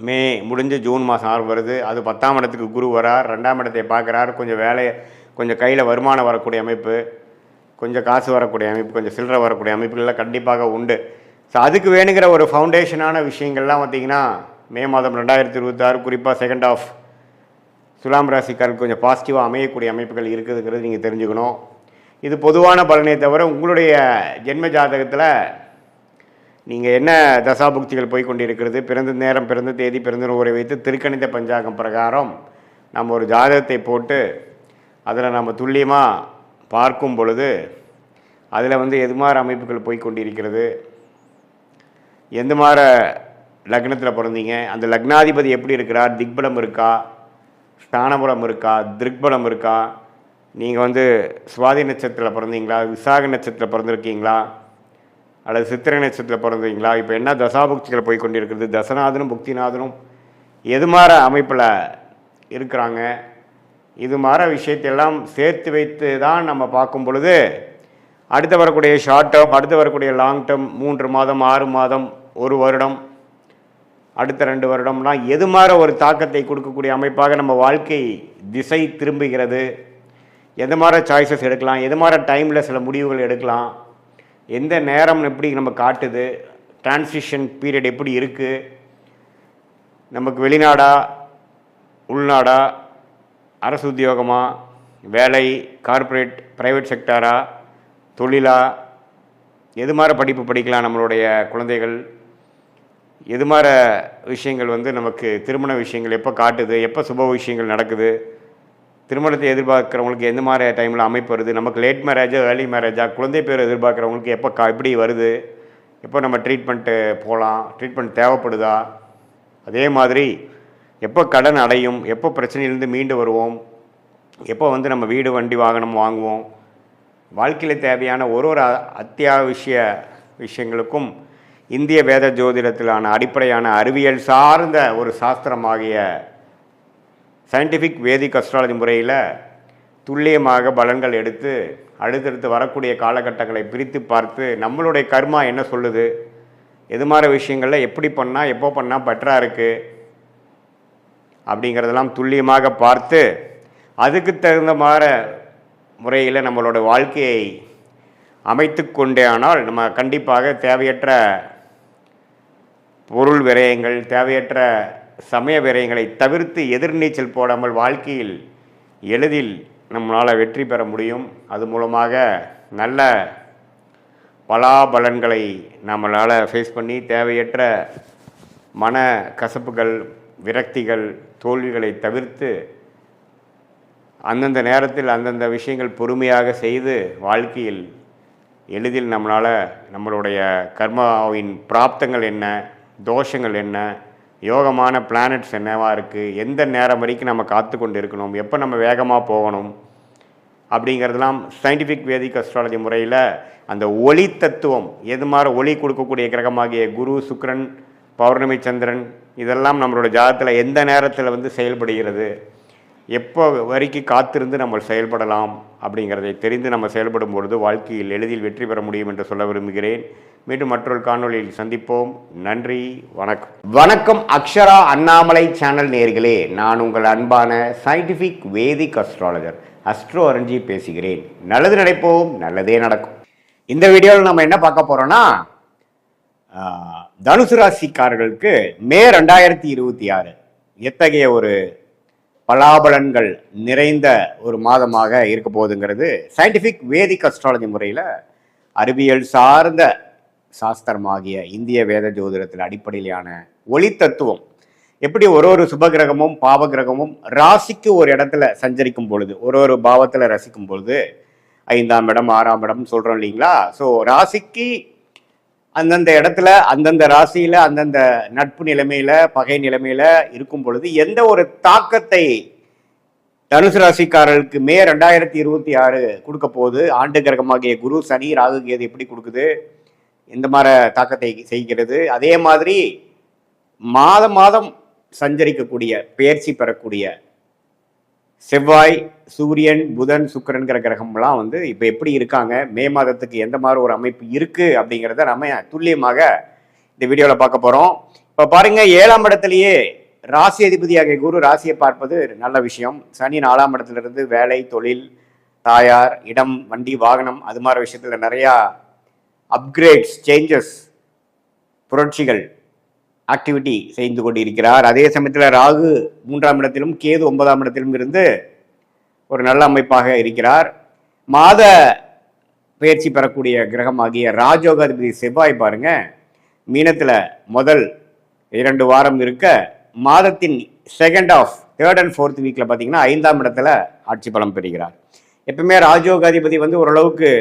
மே முடிஞ்சு ஜூன் மாதம் வருது. அது 10ஆம் இடத்துக்கு குரு வரார், 2ஆம் இடத்தை பார்க்குறார். கொஞ்சம் கையில் வருமானம் வரக்கூடிய அமைப்பு, கொஞ்சம் காசு வரக்கூடிய அமைப்பு, கொஞ்சம் சில்லறை வரக்கூடிய அமைப்புகள்லாம் கண்டிப்பாக உண்டு. ஸோ அதுக்கு வேணுங்கிற ஒரு ஃபவுண்டேஷனான விஷயங்கள்லாம் பார்த்திங்கன்னா மே மாதம் 2026 குறிப்பாக செகண்ட் ஆஃப் துலாம் ராசிக்காரருக்கு கொஞ்சம் பாசிட்டிவாக அமையக்கூடிய அமைப்புகள் இருக்குதுங்கிறது நீங்கள் தெரிஞ்சுக்கணும். இது பொதுவான பலனை தவிர உங்களுடைய ஜென்ம ஜாதகத்தில் நீங்கள் என்ன தசாபுக்திகள் போய்கொண்டிருக்கிறது, பிறந்த நேரம், பிறந்த தேதி, பிறந்த ஊரை வைத்து திருக்கணித பஞ்சாங்கம் பிரகாரம் நம்ம ஒரு ஜாதகத்தை போட்டு அதில் நம்ம துல்லியமாக பார்க்கும் பொழுது அதில் எது மாதிரி அமைப்புகள் போய்கொண்டிருக்கிறது, எந்த மாதிரி லக்னத்தில் பிறந்தீங்க, அந்த லக்னாதிபதி எப்படி இருக்கிறார், திக்பலம் இருக்கா, ஸ்தானபலம் இருக்கா, திருக்பலம் இருக்கா, நீங்கள் சுவாதி நட்சத்திரத்தில் பிறந்தீங்களா, விசாக நட்சத்திரத்தில் பிறந்திருக்கீங்களா, அல்லது சித்திரை நட்சத்திரத்தில் பிறந்தீங்களா, இப்போ என்ன தசாபுக்திகள் போய்கொண்டிருக்கிறது, தசநாதனும் புக்திநாதனும் எது மாதிரி அமைப்பில் இருக்கிறாங்க, இது மாதிரி விஷயத்தையெல்லாம் சேர்த்து வைத்து தான் நம்ம பார்க்கும் பொழுது அடுத்து வரக்கூடிய ஷார்ட் டேர்ம், அடுத்து வரக்கூடிய லாங் டேர்ம், 3 மாதம், 6 மாதம், 1 வருடம், அடுத்த 2 வருடம்லாம் எது மாதிரி ஒரு தாக்கத்தை கொடுக்கக்கூடிய அமைப்பாக நம்ம வாழ்க்கை திசை திரும்புகிறது, எந்த மாதிரி சாய்ஸஸ் எடுக்கலாம், எது மாதிரி டைமில் சில முடிவுகள் எடுக்கலாம், எந்த நேரம் எப்படி நம்ம காட்டுது, டிரான்சிஷன் பீரியட் எப்படி இருக்குது, நமக்கு வெளிநாடா உள்நாடா, அரசு உத்தியோகமா, வேலை, கார்ப்பரேட், ப்ரைவேட் செக்டாரா, தொழிலா, எது மாதிரி படிப்பு படிக்கலாம் நம்மளுடைய குழந்தைகள், எது மாதிரி விஷயங்கள் நமக்கு திருமண விஷயங்கள் எப்போ காட்டுது, எப்போ சுப விஷயங்கள் நடக்குது, திருமணத்தை எதிர்பார்க்குறவங்களுக்கு எந்த மாதிரி டைமில் அமைப்பு வருது, நமக்கு லேட் மேரேஜா ஏர்லி மேரேஜா, குழந்தை பேர் எதிர்பார்க்குறவங்களுக்கு எப்படி வருது, எப்போ நம்ம ட்ரீட்மெண்ட்டு போகலாம், ட்ரீட்மெண்ட் தேவைப்படுதா, அதே மாதிரி எப்போ கடன் அடையும், எப்போ பிரச்சனையிலேருந்து மீண்டு வருவோம், எப்போ வந்து நம்ம வீடு வண்டி வாகனம் வாங்குவோம், வாழ்க்கையில் தேவையான ஒரு அத்தியாவசிய விஷயங்களுக்கும் இந்திய வேத ஜோதிடத்திலான அடிப்படையான அறிவியல் சார்ந்த ஒரு சாஸ்திரமாகிய சயின்டிஃபிக் வேதிக் அஸ்ட்ராலஜி முறையில் துல்லியமாக பலன்கள் எடுத்து அடுத்தடுத்து வரக்கூடிய காலகட்டங்களை பிரித்து பார்த்து நம்மளுடைய கர்மா என்ன சொல்லுது, எது மாதிரி விஷயங்களில் எப்படி பண்ணால் எப்போ பண்ணால் பெட்டராக இருக்குது அப்படிங்கிறதெல்லாம் துல்லியமாக பார்த்து அதுக்கு தகுந்த மாதிரி முறையில் நம்மளோட வாழ்க்கையை அமைத்து கொண்டே ஆனால் நம்ம கண்டிப்பாக தேவையற்ற பொருள் விரயங்கள், தேவையற்ற சமய விரயங்களை தவிர்த்து எதிர்நீச்சல் போடாமல் வாழ்க்கையில் எளிதில் நம்மளால் வெற்றி பெற முடியும். அது மூலமாக நல்ல பலாபலன்களை நம்மளால் ஃபேஸ் பண்ணி தேவையற்ற மன கசப்புகள், விரக்திகள், தோல்விகளை தவிர்த்து அந்தந்த நேரத்தில் அந்தந்த விஷயங்கள் பொறுமையாக செய்து வாழ்க்கையில் எளிதில் நம்மளால் நம்மளுடைய கர்மாவின் பிராப்தங்கள் என்ன, தோஷங்கள் என்ன, யோகமான பிளானட்ஸ் என்னவாக இருக்குது, எந்த நேரம் வரைக்கும் நம்ம காத்து கொண்டு இருக்கணும், எப்போ நம்ம வேகமாக போகணும் அப்படிங்கிறதுலாம் சயின்டிஃபிக் வேதிக் அஸ்ட்ராலஜி முறையில் அந்த ஒளி தத்துவம், எது மாதிரி ஒளி கொடுக்கக்கூடிய கிரகமாகிய குரு, சுக்கிரன், பௌர்ணமி, சந்திரன் இதெல்லாம் நம்மளோட ஜாதகத்தில் எந்த நேரத்தில் வந்து செயல்படுகிறது, எப்போ வரைக்கும் காத்திருந்து நம்ம செயல்படலாம் அப்படிங்கிறதை தெரிந்து நம்ம செயல்படும் பொழுது வாழ்க்கையில் எளிதில் வெற்றி பெற முடியும் என்று சொல்ல விரும்புகிறேன். மீண்டும் மற்றொரு காணொளியில் சந்திப்போம். நன்றி, வணக்கம். வணக்கம் அக்ஷரா அண்ணாமலை சேனல் நேயர்களே, நான் உங்கள் அன்பான சயின்டிஃபிக் வேதிக் அஸ்ட்ராலஜர் அஸ்ட்ரோ அரஞ்சி பேசுகிறேன். நல்லது நினைப்போம், நல்லதே நடக்கும். இந்த வீடியோவில் நம்ம என்ன பார்க்க போறோம்னா, தனுசு ராசிக்காரர்களுக்கு மே 2026 எத்தகைய ஒரு பலாபலன்கள் நிறைந்த ஒரு மாதமாக இருக்க போகுதுங்கிறது சயின்டிஃபிக் வேதிக் அஸ்ட்ராலஜி முறையில் அறிவியல் சார்ந்த சாஸ்திரமாகிய இந்திய வேத ஜோதிடத்தில் அடிப்படையிலான ஒளி தத்துவம் எப்படி ஒரு சுபகிரகமும் பாவகிரகமும் ராசிக்கு ஒரு இடத்துல சஞ்சரிக்கும் பொழுது, ஒரு பாவத்தில் ரசிக்கும் பொழுது 5ஆம் இடம் 6ஆம் இடம் சொல்கிறோம் இல்லைங்களா. ஸோ ராசிக்கு அந்தந்த இடத்துல அந்தந்த ராசியில் அந்தந்த நட்பு நிலைமையில் பகை நிலைமையில் இருக்கும் பொழுது எந்த ஒரு தாக்கத்தை தனுசு ராசிக்காரர்களுக்கு மே 2026 கொடுக்க போகுது, ஆண்டு கிரகமாகிய குரு, சனி, ராகு, கேது எப்படி கொடுக்குது, இந்த மாதிரி தாக்கத்தை செய்கிறது. அதே மாதிரி மாதம் சஞ்சரிக்கக்கூடிய பெயர்ச்சி பெறக்கூடிய செவ்வாய், சூரியன், புதன், சுக்கிரன்கிற கிரகம்லாம் வந்து இப்போ எப்படி இருக்காங்க, மே மாதத்துக்கு எந்த மாதிரி ஒரு அமைப்பு இருக்குது அப்படிங்கிறத நம்ம துல்லியமாக இந்த வீடியோவில் பார்க்க போகிறோம். இப்போ பாருங்கள், 7ஆம் இடத்துலையே ராசி அதிபதியாக குரு ராசியை பார்ப்பது நல்ல விஷயம். சனி 4ஆம் இடத்துலேருந்து வேலை, தொழில், தாயார், இடம், வண்டி, வாகனம் அது மாதிரி விஷயத்தில் நிறையா அப்கிரேட்ஸ், சேஞ்சஸ், புரட்சிகள், ஆக்டிவிட்டி செய்து கொண்டிருக்கிறார். அதே சமயத்தில் ராகு 3ஆம் இடத்திலும் கேது 9ஆம் இடத்திலும் இருந்து ஒரு நல்ல அமைப்பாக இருக்கிறார். மாத பயிற்சி பெறக்கூடிய கிரகமாகிய ராஜயோகாதிபதி செவ்வாய் பாருங்க, மீனத்தில் முதல் 2 வாரம் இருக்க மாதத்தின் second half 3rd and 4th வீக்கில் பார்த்தீங்கன்னா 5ஆம் இடத்துல ஆட்சி பலம் பெறுகிறார். எப்பவுமே ராஜயோகாதிபதி வந்து ஓரளவுக்கு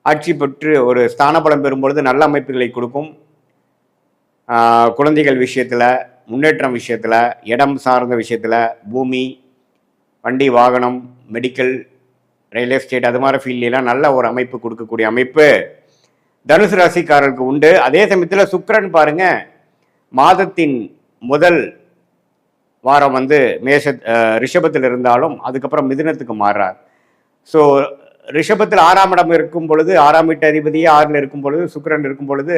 ஆட்சி பெற்று ஒரு ஸ்தான பலம் பெறும்பொழுது நல்ல அமைப்புகளை கொடுக்கும். குழந்தைகள் விஷயத்தில், முன்னேற்றம் விஷயத்தில், இடம் சார்ந்த விஷயத்தில், பூமி, வண்டி, வாகனம், மெடிக்கல், ரியல் எஸ்டேட் அது மாதிரி ஃபீல்டெலாம் நல்ல ஒரு அமைப்பு கொடுக்கக்கூடிய அமைப்பு தனுசு ராசிக்காரர்களுக்கு உண்டு. அதே சமயத்தில் சுக்கிரன் பாருங்க, மாதத்தின் முதல் வாரம் வந்து ரிஷபத்தில் இருந்தாலும் அதுக்கப்புறம் மிதுனத்துக்கு மாறுறார். ஸோ ரிஷபத்தில் 6ஆம் இடம் இருக்கும் பொழுது, 6ஆம் வீட்டு அதிபதியே 6ல் இருக்கும் பொழுது, சுக்கிரன் இருக்கும் பொழுது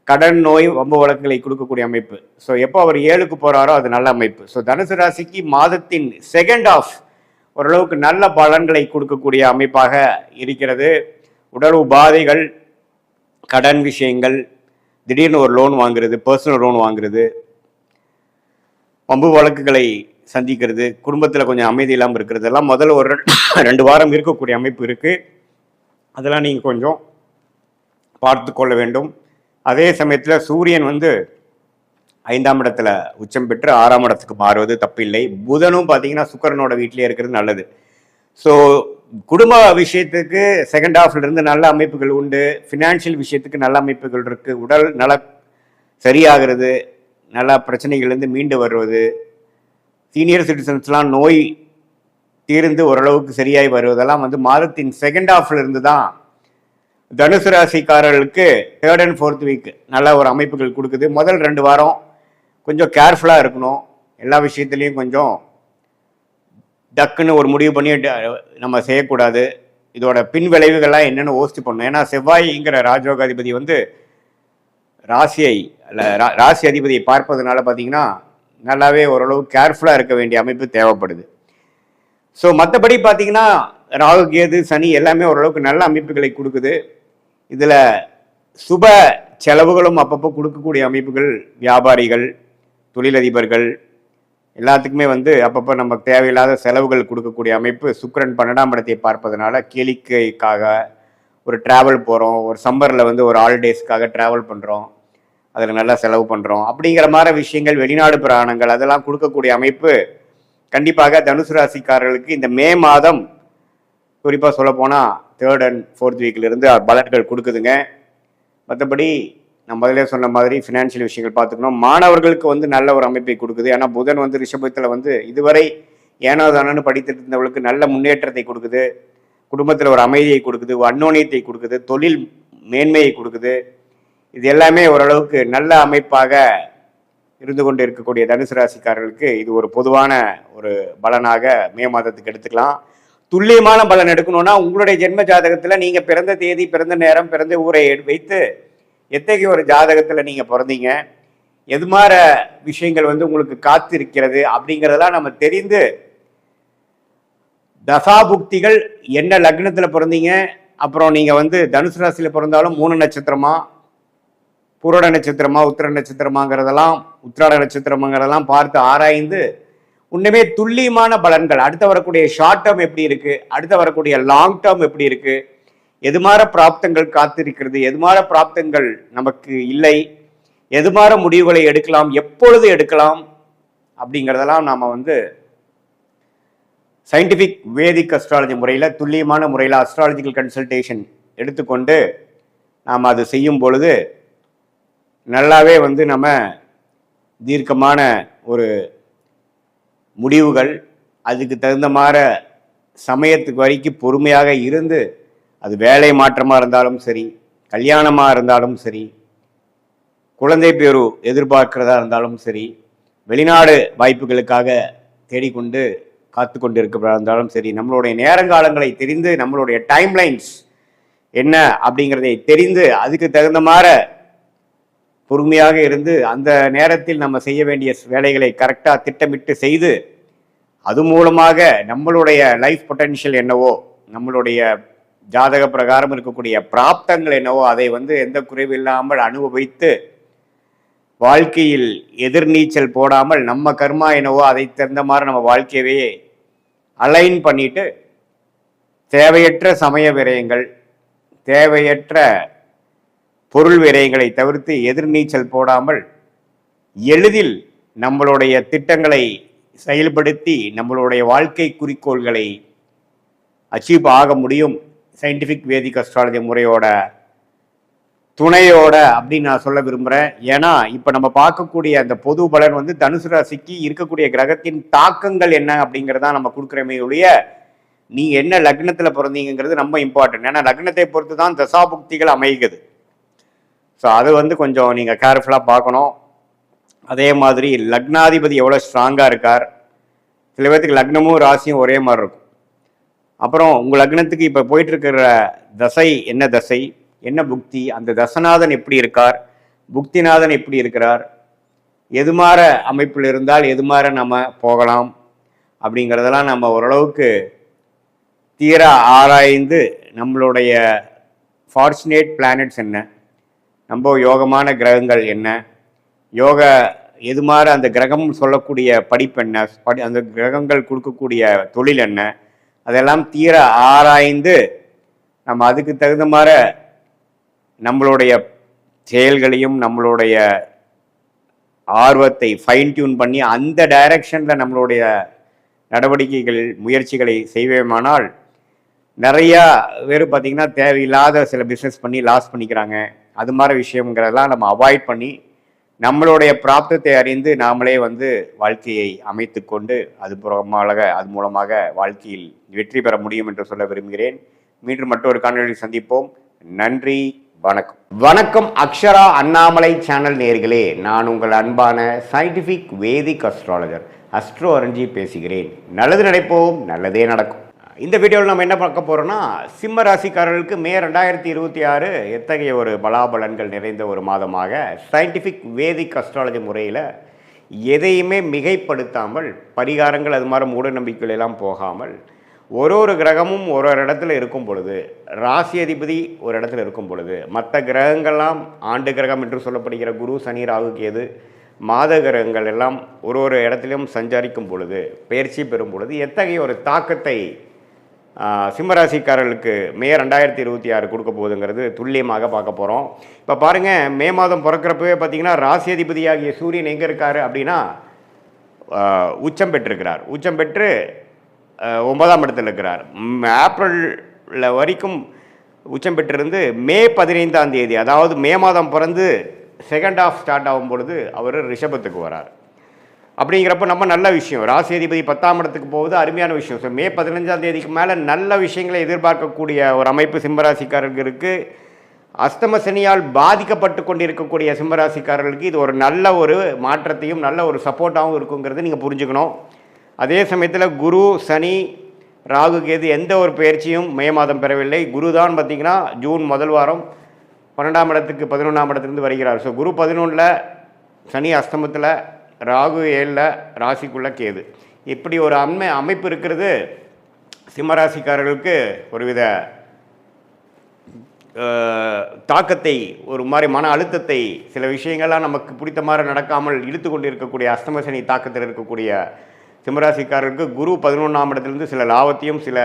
கடன், நோய், வம்பு வழக்குகளை கொடுக்கக்கூடிய அமைப்பு. ஸோ எப்போ அவர் 7க்கு போகிறாரோ அது நல்ல அமைப்பு. ஸோ தனுசு ராசிக்கு மாதத்தின் செகண்ட் ஆஃப் ஓரளவுக்கு நல்ல பலன்களை கொடுக்கக்கூடிய அமைப்பாக இருக்கிறது. உடல் உபாதைகள், கடன் விஷயங்கள், திடீர்னு ஒரு லோன் வாங்குறது, பர்சனல் லோன் வாங்குறது, வம்பு வழக்குகளை சந்திக்கிறது, குடும்பத்தில் கொஞ்சம் அமைதி இல்லாமல் இருக்கிறது எல்லாம் முதல்ல ஒரு 2 வாரம் இருக்கக்கூடிய அமைப்பு இருக்குது. அதெல்லாம் நீங்கள் கொஞ்சம் பார்த்து கொள்ள வேண்டும். அதே சமயத்தில் சூரியன் வந்து 5ஆம் இடத்துல உச்சம் பெற்று 6ஆம் இடத்துக்கு மாறுவது தப்பில்லை. புதனும் பார்த்தீங்கன்னா சுக்கிரனோட வீட்டிலே இருக்கிறது நல்லது. ஸோ குடும்ப விஷயத்துக்கு செகண்ட் ஹாஃப்ல இருந்து நல்ல அமைப்புகள் உண்டு. ஃபினான்ஷியல் விஷயத்துக்கு நல்ல அமைப்புகள் இருக்கு. உடல் நல சரியாகிறது, நல்ல பிரச்சனைகள்லேருந்து மீண்டு வருவது, சீனியர் சிட்டிசன்ஸ்லாம் நோய் தீர்ந்து ஓரளவுக்கு சரியாகி வருவதெல்லாம் வந்து மாதத்தின் செகண்ட் ஹாஃப்ல இருந்து தான் தனுசு ராசிக்காரர்களுக்கு தேர்ட் அண்ட் ஃபோர்த் வீக் நல்ல ஒரு அமைப்புகள் கொடுக்குது. முதல் 2 வாரம் கொஞ்சம் கேர்ஃபுல்லாக இருக்கணும். எல்லா விஷயத்துலேயும் கொஞ்சம் டக்குன்னு ஒரு முடிவு பண்ணி நம்ம செய்யக்கூடாது. இதோட பின் விளைவுகள்லாம் என்னென்னு யோசிச்சு பண்ணணும். ஏன்னா செவ்வாய்ங்கிற ராஜயோகாதிபதி வந்து ராசி அதிபதியை பார்ப்பதுனால பார்த்தீங்கன்னா நல்லாவே ஓரளவு கேர்ஃபுல்லாக இருக்க வேண்டிய அமைப்பு தேவைப்படுது. ஸோ மற்றபடி பார்த்தீங்கன்னா ராகு கேது சனி எல்லாமே ஓரளவுக்கு நல்ல அமைப்புகளை கொடுக்குது. இதில் சுப செலவுகளும் அப்பப்போ கொடுக்கக்கூடிய அமைப்புகள் வியாபாரிகள், தொழிலதிபர்கள் எல்லாத்துக்குமே வந்து அப்பப்போ நமக்கு தேவையில்லாத செலவுகள் கொடுக்கக்கூடிய அமைப்பு. சுக்கிரன் 12ஆம் இடத்தை பார்ப்பதனால கேளிக்கைக்காக ஒரு ட்ராவல் போகிறோம், ஒரு சம்மரில் வந்து ஒரு ஹாலிடேஸ்க்காக ட்ராவல் பண்ணுறோம், அதில் நல்லா செலவு பண்ணுறோம் அப்படிங்கிற மாதிரி விஷயங்கள், வெளிநாடு பிரயாணங்கள் அதெல்லாம் கொடுக்கக்கூடிய அமைப்பு கண்டிப்பாக தனுசு ராசிக்காரர்களுக்கு இந்த மே மாதம் குறிப்பாக சொல்லப்போனால் தேர்ட் அண்ட் ஃபோர்த் வீக்கிலிருந்து பலன்கள் கொடுக்குதுங்க. மற்றபடி நம்ம முதலே சொன்ன மாதிரி ஃபினான்ஷியல் விஷயங்கள் பார்த்துக்கணும். மாணவர்களுக்கு வந்து நல்ல ஒரு அமைப்பை கொடுக்குது. ஏன்னா புதன் வந்து ரிஷபத்தில் வந்து இதுவரை ஏனோதானு படித்துட்டு இருந்தவர்களுக்கு நல்ல முன்னேற்றத்தை கொடுக்குது. குடும்பத்தில் ஒரு அமைதியை கொடுக்குது, அந்யோன்யத்தை கொடுக்குது, தொழில் மேன்மையை கொடுக்குது. இது எல்லாமே ஓரளவுக்கு நல்ல அமைப்பாக இருந்து கொண்டு இருக்கக்கூடிய தனுசு ராசிக்காரர்களுக்கு இது ஒரு பொதுவான ஒரு பலனாக மே மாதத்துக்கு எடுத்துக்கலாம். துல்லியமான பலன் எடுக்கணும்னா உங்களுடைய ஜென்ம ஜாதகத்தில் நீங்கள் பிறந்த தேதி, பிறந்த நேரம், பிறந்த ஊரை வைத்து எத்தகைய ஒரு ஜாதகத்தில் நீங்கள் பிறந்தீங்க, எது மாதிரி விஷயங்கள் வந்து உங்களுக்கு காத்து இருக்கிறது அப்படிங்கிறதெல்லாம் நம்ம தெரிந்து தசாபுக்திகள் என்ன லக்னத்தில் பிறந்தீங்க, அப்புறம் நீங்கள் வந்து தனுசு ராசியில் பிறந்தாலும் 3 நட்சத்திரமா, பூரட நட்சத்திரமா, உத்திர நட்சத்திரமாங்கிறதெல்லாம், உத்திராட நட்சத்திரமாங்கிறதெல்லாம் பார்த்து ஆராய்ந்து உண்மையே துல்லியமான பலன்கள் அடுத்த வரக்கூடிய ஷார்ட் டேர்ம் எப்படி இருக்கு, அடுத்த வரக்கூடிய லாங் டேர்ம் எப்படி இருக்கு, எது மாதிரி பிராப்தங்கள் காத்திருக்கிறது, எது மாதிரி பிராப்தங்கள் நமக்கு இல்லை, எது மாதிரி முடிவுகளை எடுக்கலாம், எப்பொழுது எடுக்கலாம் அப்படிங்கிறதெல்லாம் நாம் வந்து சயின்டிஃபிக் வேதிக் அஸ்ட்ராலஜி முறையில் துல்லியமான முறையில் அஸ்ட்ராலஜிக்கல் கன்சல்டேஷன் எடுத்துக்கொண்டு நாம் அது செய்யும் பொழுது நல்லாவே வந்து நம்ம தீர்க்கமான ஒரு முடிவுகள், அதுக்கு தகுந்த மாதிரி சமயத்துக்கு வரைக்கும் பொறுமையாக இருந்து, அது வேலை மாற்றமாக இருந்தாலும் சரி, கல்யாணமாக இருந்தாலும் சரி, குழந்தை பேரு எதிர்பார்க்கிறதா இருந்தாலும் சரி, வெளிநாடு வாய்ப்புகளுக்காக தேடிக்கொண்டு காத்து கொண்டு இருக்கிறதா இருந்தாலும் சரி, நம்மளுடைய நேரங்காலங்களை தெரிந்து, நம்மளுடைய டைம்லைன்ஸ் என்ன அப்படிங்கிறதை தெரிந்து அதுக்கு தகுந்த மாதிரி பொறுமையாக இருந்து அந்த நேரத்தில் நம்ம செய்ய வேண்டிய வேலைகளை கரெக்டாக திட்டமிட்டு செய்து அது மூலமாக நம்மளுடைய லைஃப் பொட்டென்ஷியல் என்னவோ, நம்மளுடைய ஜாதக பிரகாரம் இருக்கக்கூடிய பிராப்தங்கள் என்னவோ அதை வந்து எந்த குறைவு இல்லாமல் அனுபவித்து வாழ்க்கையில் எதிர்நீச்சல் போடாமல் நம்ம கர்மா என்னவோ அதை தகுந்த மாதிரி நம்ம வாழ்க்கையவே அலைன் பண்ணிட்டு தேவையற்ற சமய விரயங்கள், தேவையற்ற பொருள் விரயங்களை தவிர்த்து எதிர்நீச்சல் போடாமல் எளிதில் நம்மளுடைய திட்டங்களை செயல்படுத்தி நம்மளுடைய வாழ்க்கை குறிக்கோள்களை அச்சீவ் ஆக முடியும் சயின்டிஃபிக் வேதிக் அஸ்ட்ராலஜி முறையோட துணையோட அப்படின்னு நான் சொல்ல விரும்புகிறேன். ஏன்னா இப்போ நம்ம பார்க்கக்கூடிய அந்த பொது பலன் வந்து தனுசு ராசிக்கு இருக்கக்கூடிய கிரகத்தின் தாக்கங்கள் என்ன அப்படிங்கிறதா நம்ம கொடுக்குறமே ஒழிய நீங்கள் என்ன லக்னத்தில் பிறந்தீங்கிறது ரொம்ப இம்பார்ட்டன்ட். ஏன்னா லக்னத்தை பொறுத்து தான் தசாபுக்திகள் அமைகிறது. ஸோ அது வந்து கொஞ்சம் நீங்கள் கேர்ஃபுல்லாக பார்க்கணும். அதே மாதிரி லக்னாதிபதி எவ்வளோ ஸ்ட்ராங்காக இருக்கார், சில பேர்த்துக்கு லக்னமும் ராசியும் ஒரே மாதிரி இருக்கும். அப்புறம் உங்கள் லக்னத்துக்கு இப்போ போயிட்டுருக்கிற தசை என்ன தசை, என்ன புக்தி, அந்த தசநாதன் எப்படி இருக்கார், புக்திநாதன் எப்படி இருக்கிறார், எது மாதிரி அமைப்பில் இருந்தால் எது மாதிரி நம்ம போகலாம் அப்படிங்கிறதெல்லாம் நம்ம ஓரளவுக்கு தீர ஆராய்ந்து நம்மளுடைய ஃபார்ச்சுனேட் பிளானட்ஸ் என்ன, நம்ம யோகமான கிரகங்கள் என்ன, யோக எது மாதிரி அந்த கிரகம் சொல்லக்கூடிய படிப்பு என்ன, அந்த கிரகங்கள் கொடுக்கக்கூடிய தொழில் என்ன, அதெல்லாம் தீர ஆராய்ந்து நம்ம அதுக்கு தகுந்த மாதிரி நம்மளுடைய செயல்களையும் நம்மளுடைய ஆர்வத்தை ஃபைன் டியூன் பண்ணி அந்த டைரக்ஷனில் நம்மளுடைய நடவடிக்கைகள் முயற்சிகளை செய்வேமானால் நிறையா பேர் பார்த்திங்கன்னா தேவையில்லாத சில பிஸ்னஸ் பண்ணி லாஸ் பண்ணிக்கிறாங்க. அது மாதிரி விஷயங்கிறதெல்லாம் நம்ம அவாய்ட் பண்ணி நம்மளுடைய பிராப்தத்தை அறிந்து நாமளே வாழ்க்கையை அமைத்து கொண்டு அது மூலமாக வாழ்க்கையில் வெற்றி பெற முடியும் என்று சொல்ல விரும்புகிறேன். மீண்டும் மற்றொரு காணொலியில் சந்திப்போம். நன்றி, வணக்கம். வணக்கம் அக்ஷரா அண்ணாமலை சேனல் நேயர்களே, நான் உங்கள் அன்பான சயின்டிஃபிக் வேதிக் அஸ்ட்ராலஜர் அஸ்ட்ரோ அரஞ்சி பேசுகிறேன். நல்லது நினைப்போம், நல்லதே நடக்கும். இந்த வீடியோவில் நம்ம என்ன பார்க்க போகிறோம்னா, சிம்ம ராசிக்காரர்களுக்கு மே 2026 எத்தகைய ஒரு பலாபலன்கள் நிறைந்த ஒரு மாதமாக சயின்டிஃபிக் வேதிக் அஸ்ட்ராலஜி முறையில் எதையுமே மிகைப்படுத்தாமல், பரிகாரங்கள் அது மாதிரி மூட நம்பிக்கைகள் எல்லாம் போகாமல், ஒரு கிரகமும் ஒரு இடத்துல இருக்கும் பொழுது, ராசி அதிபதி ஒரு இடத்துல இருக்கும் பொழுது, மற்ற கிரகங்கள்லாம் ஆண்டு கிரகம் என்று சொல்லப்படுகிற குரு, சனி, ராகு, கேது, மாத கிரகங்கள் எல்லாம் ஒரு இடத்திலும் சஞ்சரிக்கும் பொழுது, பயிற்சி பெறும் பொழுது எத்தகைய ஒரு தாக்கத்தை சிம்மராசிக்காரர்களுக்கு மே 2026 கொடுக்க போகுதுங்கிறது துல்லியமாக பார்க்க போகிறோம். இப்போ பாருங்கள், மே மாதம் பிறக்கிறப்பவே பார்த்தீங்கன்னா ராசி அதிபதியாகிய சூரியன் எங்கே இருக்கார் அப்படின்னா உச்சம் பெற்றிருக்கிறார். உச்சம் பெற்று 9ஆம் இடத்தில் இருக்கிறார். ஏப்ரலில் வரைக்கும் உச்சம் பெற்றிருந்து மே 15ஆம் தேதி, அதாவது மே மாதம் பிறந்து செகண்ட் ஹாஃப் ஸ்டார்ட் ஆகும் பொழுது அவர் ரிஷபத்துக்கு வரார். அப்படிங்கிறப்ப நம்ம நல்ல விஷயம், ராசி அதிபதி 10ஆம் இடத்துக்கு போகுது, அருமையான விஷயம். ஸோ மே 15ஆம் தேதிக்கு மேலே நல்ல விஷயங்களை எதிர்பார்க்கக்கூடிய ஒரு அமைப்பு சிம்மராசிக்காரர்களுக்கு, அஸ்தம சனியால் பாதிக்கப்பட்டு கொண்டிருக்கக்கூடிய சிம்மராசிக்காரர்களுக்கு இது ஒரு நல்ல ஒரு மாற்றத்தையும் நல்ல ஒரு சப்போர்ட்டாகவும் இருக்குங்கிறது நீங்கள் புரிஞ்சுக்கணும். அதே சமயத்தில் குரு, சனி, ராகு, கேது எந்த ஒரு பயிற்சியும் மே மாதம் பெறவில்லை. குரு தான் பார்த்திங்கன்னா ஜூன் முதல் வாரம் 12ஆம் இடத்துக்கு 11ஆம் இடத்துலேருந்து வருகிறார். ஸோ குரு 11ல், சனி அஸ்தமத்தில், ராகு 7ல், ராசிக்குள்ள கேது. இப்படி ஒரு அமைப்பு இருக்கிறது சிம்மராசிக்காரர்களுக்கு ஒருவித தாக்கத்தை, ஒரு மாதிரி மன அழுத்தத்தை, சில விஷயங்கள்லாம் நமக்கு பிடித்த மாதிரி நடக்காமல் இழுத்து கொண்டு இருக்கக்கூடிய அஸ்தம சனி தாக்கத்தில் இருக்கக்கூடிய சிம்மராசிக்காரர்களுக்கு குரு 11ஆம் இடத்துலேருந்து சில லாபத்தையும் சில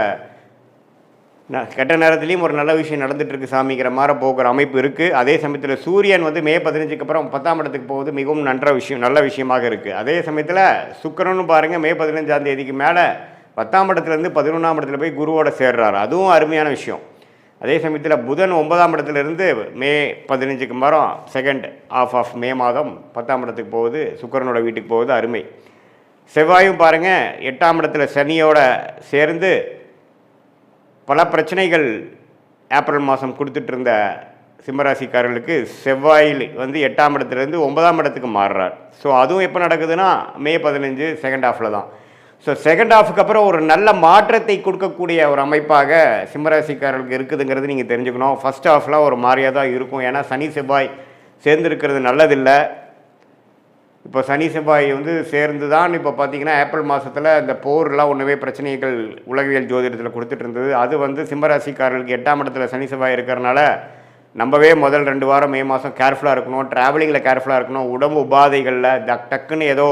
கெட்ட நேரத்துலேயும் ஒரு நல்ல விஷயம் நடந்துட்டு இருக்கு சாமிங்கிற மாதிரி போகிற அமைப்பு இருக்குது. அதே சமயத்தில் சூரியன் மே 15க்கு அப்புறம் 10ஆம் இடத்துக்கு போகுது, மிகவும் நல்ல விஷயமாக இருக்குது. அதே சமயத்தில் சுக்கிரனும் பாருங்கள், மே 15ஆம் தேதிக்கு மேலே 10ஆம் இடத்துலேருந்து 11ஆம் இடத்துல போய் குருவோட சேர்றாரு, அதுவும் அருமையான விஷயம். அதே சமயத்தில் புதன் 9ஆம் இடத்துலேருந்து மே 15க்கு மரம் செகண்ட் ஹாஃப் ஆஃப் மே மாதம் 10ஆம் இடத்துக்கு போகுது, சுக்கிரனோட வீட்டுக்கு போகுது, அருமை. செவ்வாயும் பாருங்கள் 8ஆம் இடத்துல சனியோட சேர்ந்து பல பிரச்சனைகள் ஏப்ரல் மாதம் கொடுத்துட்டு இருந்த சிம்மராசிக்காரர்களுக்கு செவ்வாயில் 8ஆம் இடத்துலேருந்து 9ஆம் இடத்துக்கு மாறுறார். ஸோ அதுவும் எப்போ நடக்குதுன்னா மே 15 செகண்ட் ஹாஃபில் தான். ஸோ செகண்ட் ஹாஃபுக்கு அப்புறம் ஒரு நல்ல மாற்றத்தை கொடுக்கக்கூடிய ஒரு அமைப்பாக சிம்மராசிக்காரர்களுக்கு இருக்குதுங்கிறது நீங்கள் தெரிஞ்சுக்கணும். ஃபஸ்ட் ஹாஃப்லாம் ஒரு மாதிரியாக தான் இருக்கும், ஏன்னா சனி செவ்வாய் சேர்ந்துருக்கிறது நல்லதில்லை. இப்போ சனி செவ்வாய் சேர்ந்து தான் இப்போ பார்த்தீங்கன்னா ஏப்ரல் மாதத்தில் இந்த போர்லாம் ஒன்றுமே பிரச்சனைகள் உலகியல் ஜோதிடத்தில் கொடுத்துட்டு இருந்தது. அது சிம்மராசிக்காரர்களுக்கு 8ஆம் இடத்துல சனி செவ்வாய் இருக்கிறனால நம்பவே முதல் 2 வாரம் மே மாதம் கேர்ஃபுல்லாக இருக்கணும், ட்ராவலிங்கில் கேர்ஃபுல்லாக இருக்கணும். உடம்பு உபாதைகளில் டக்குன்னு ஏதோ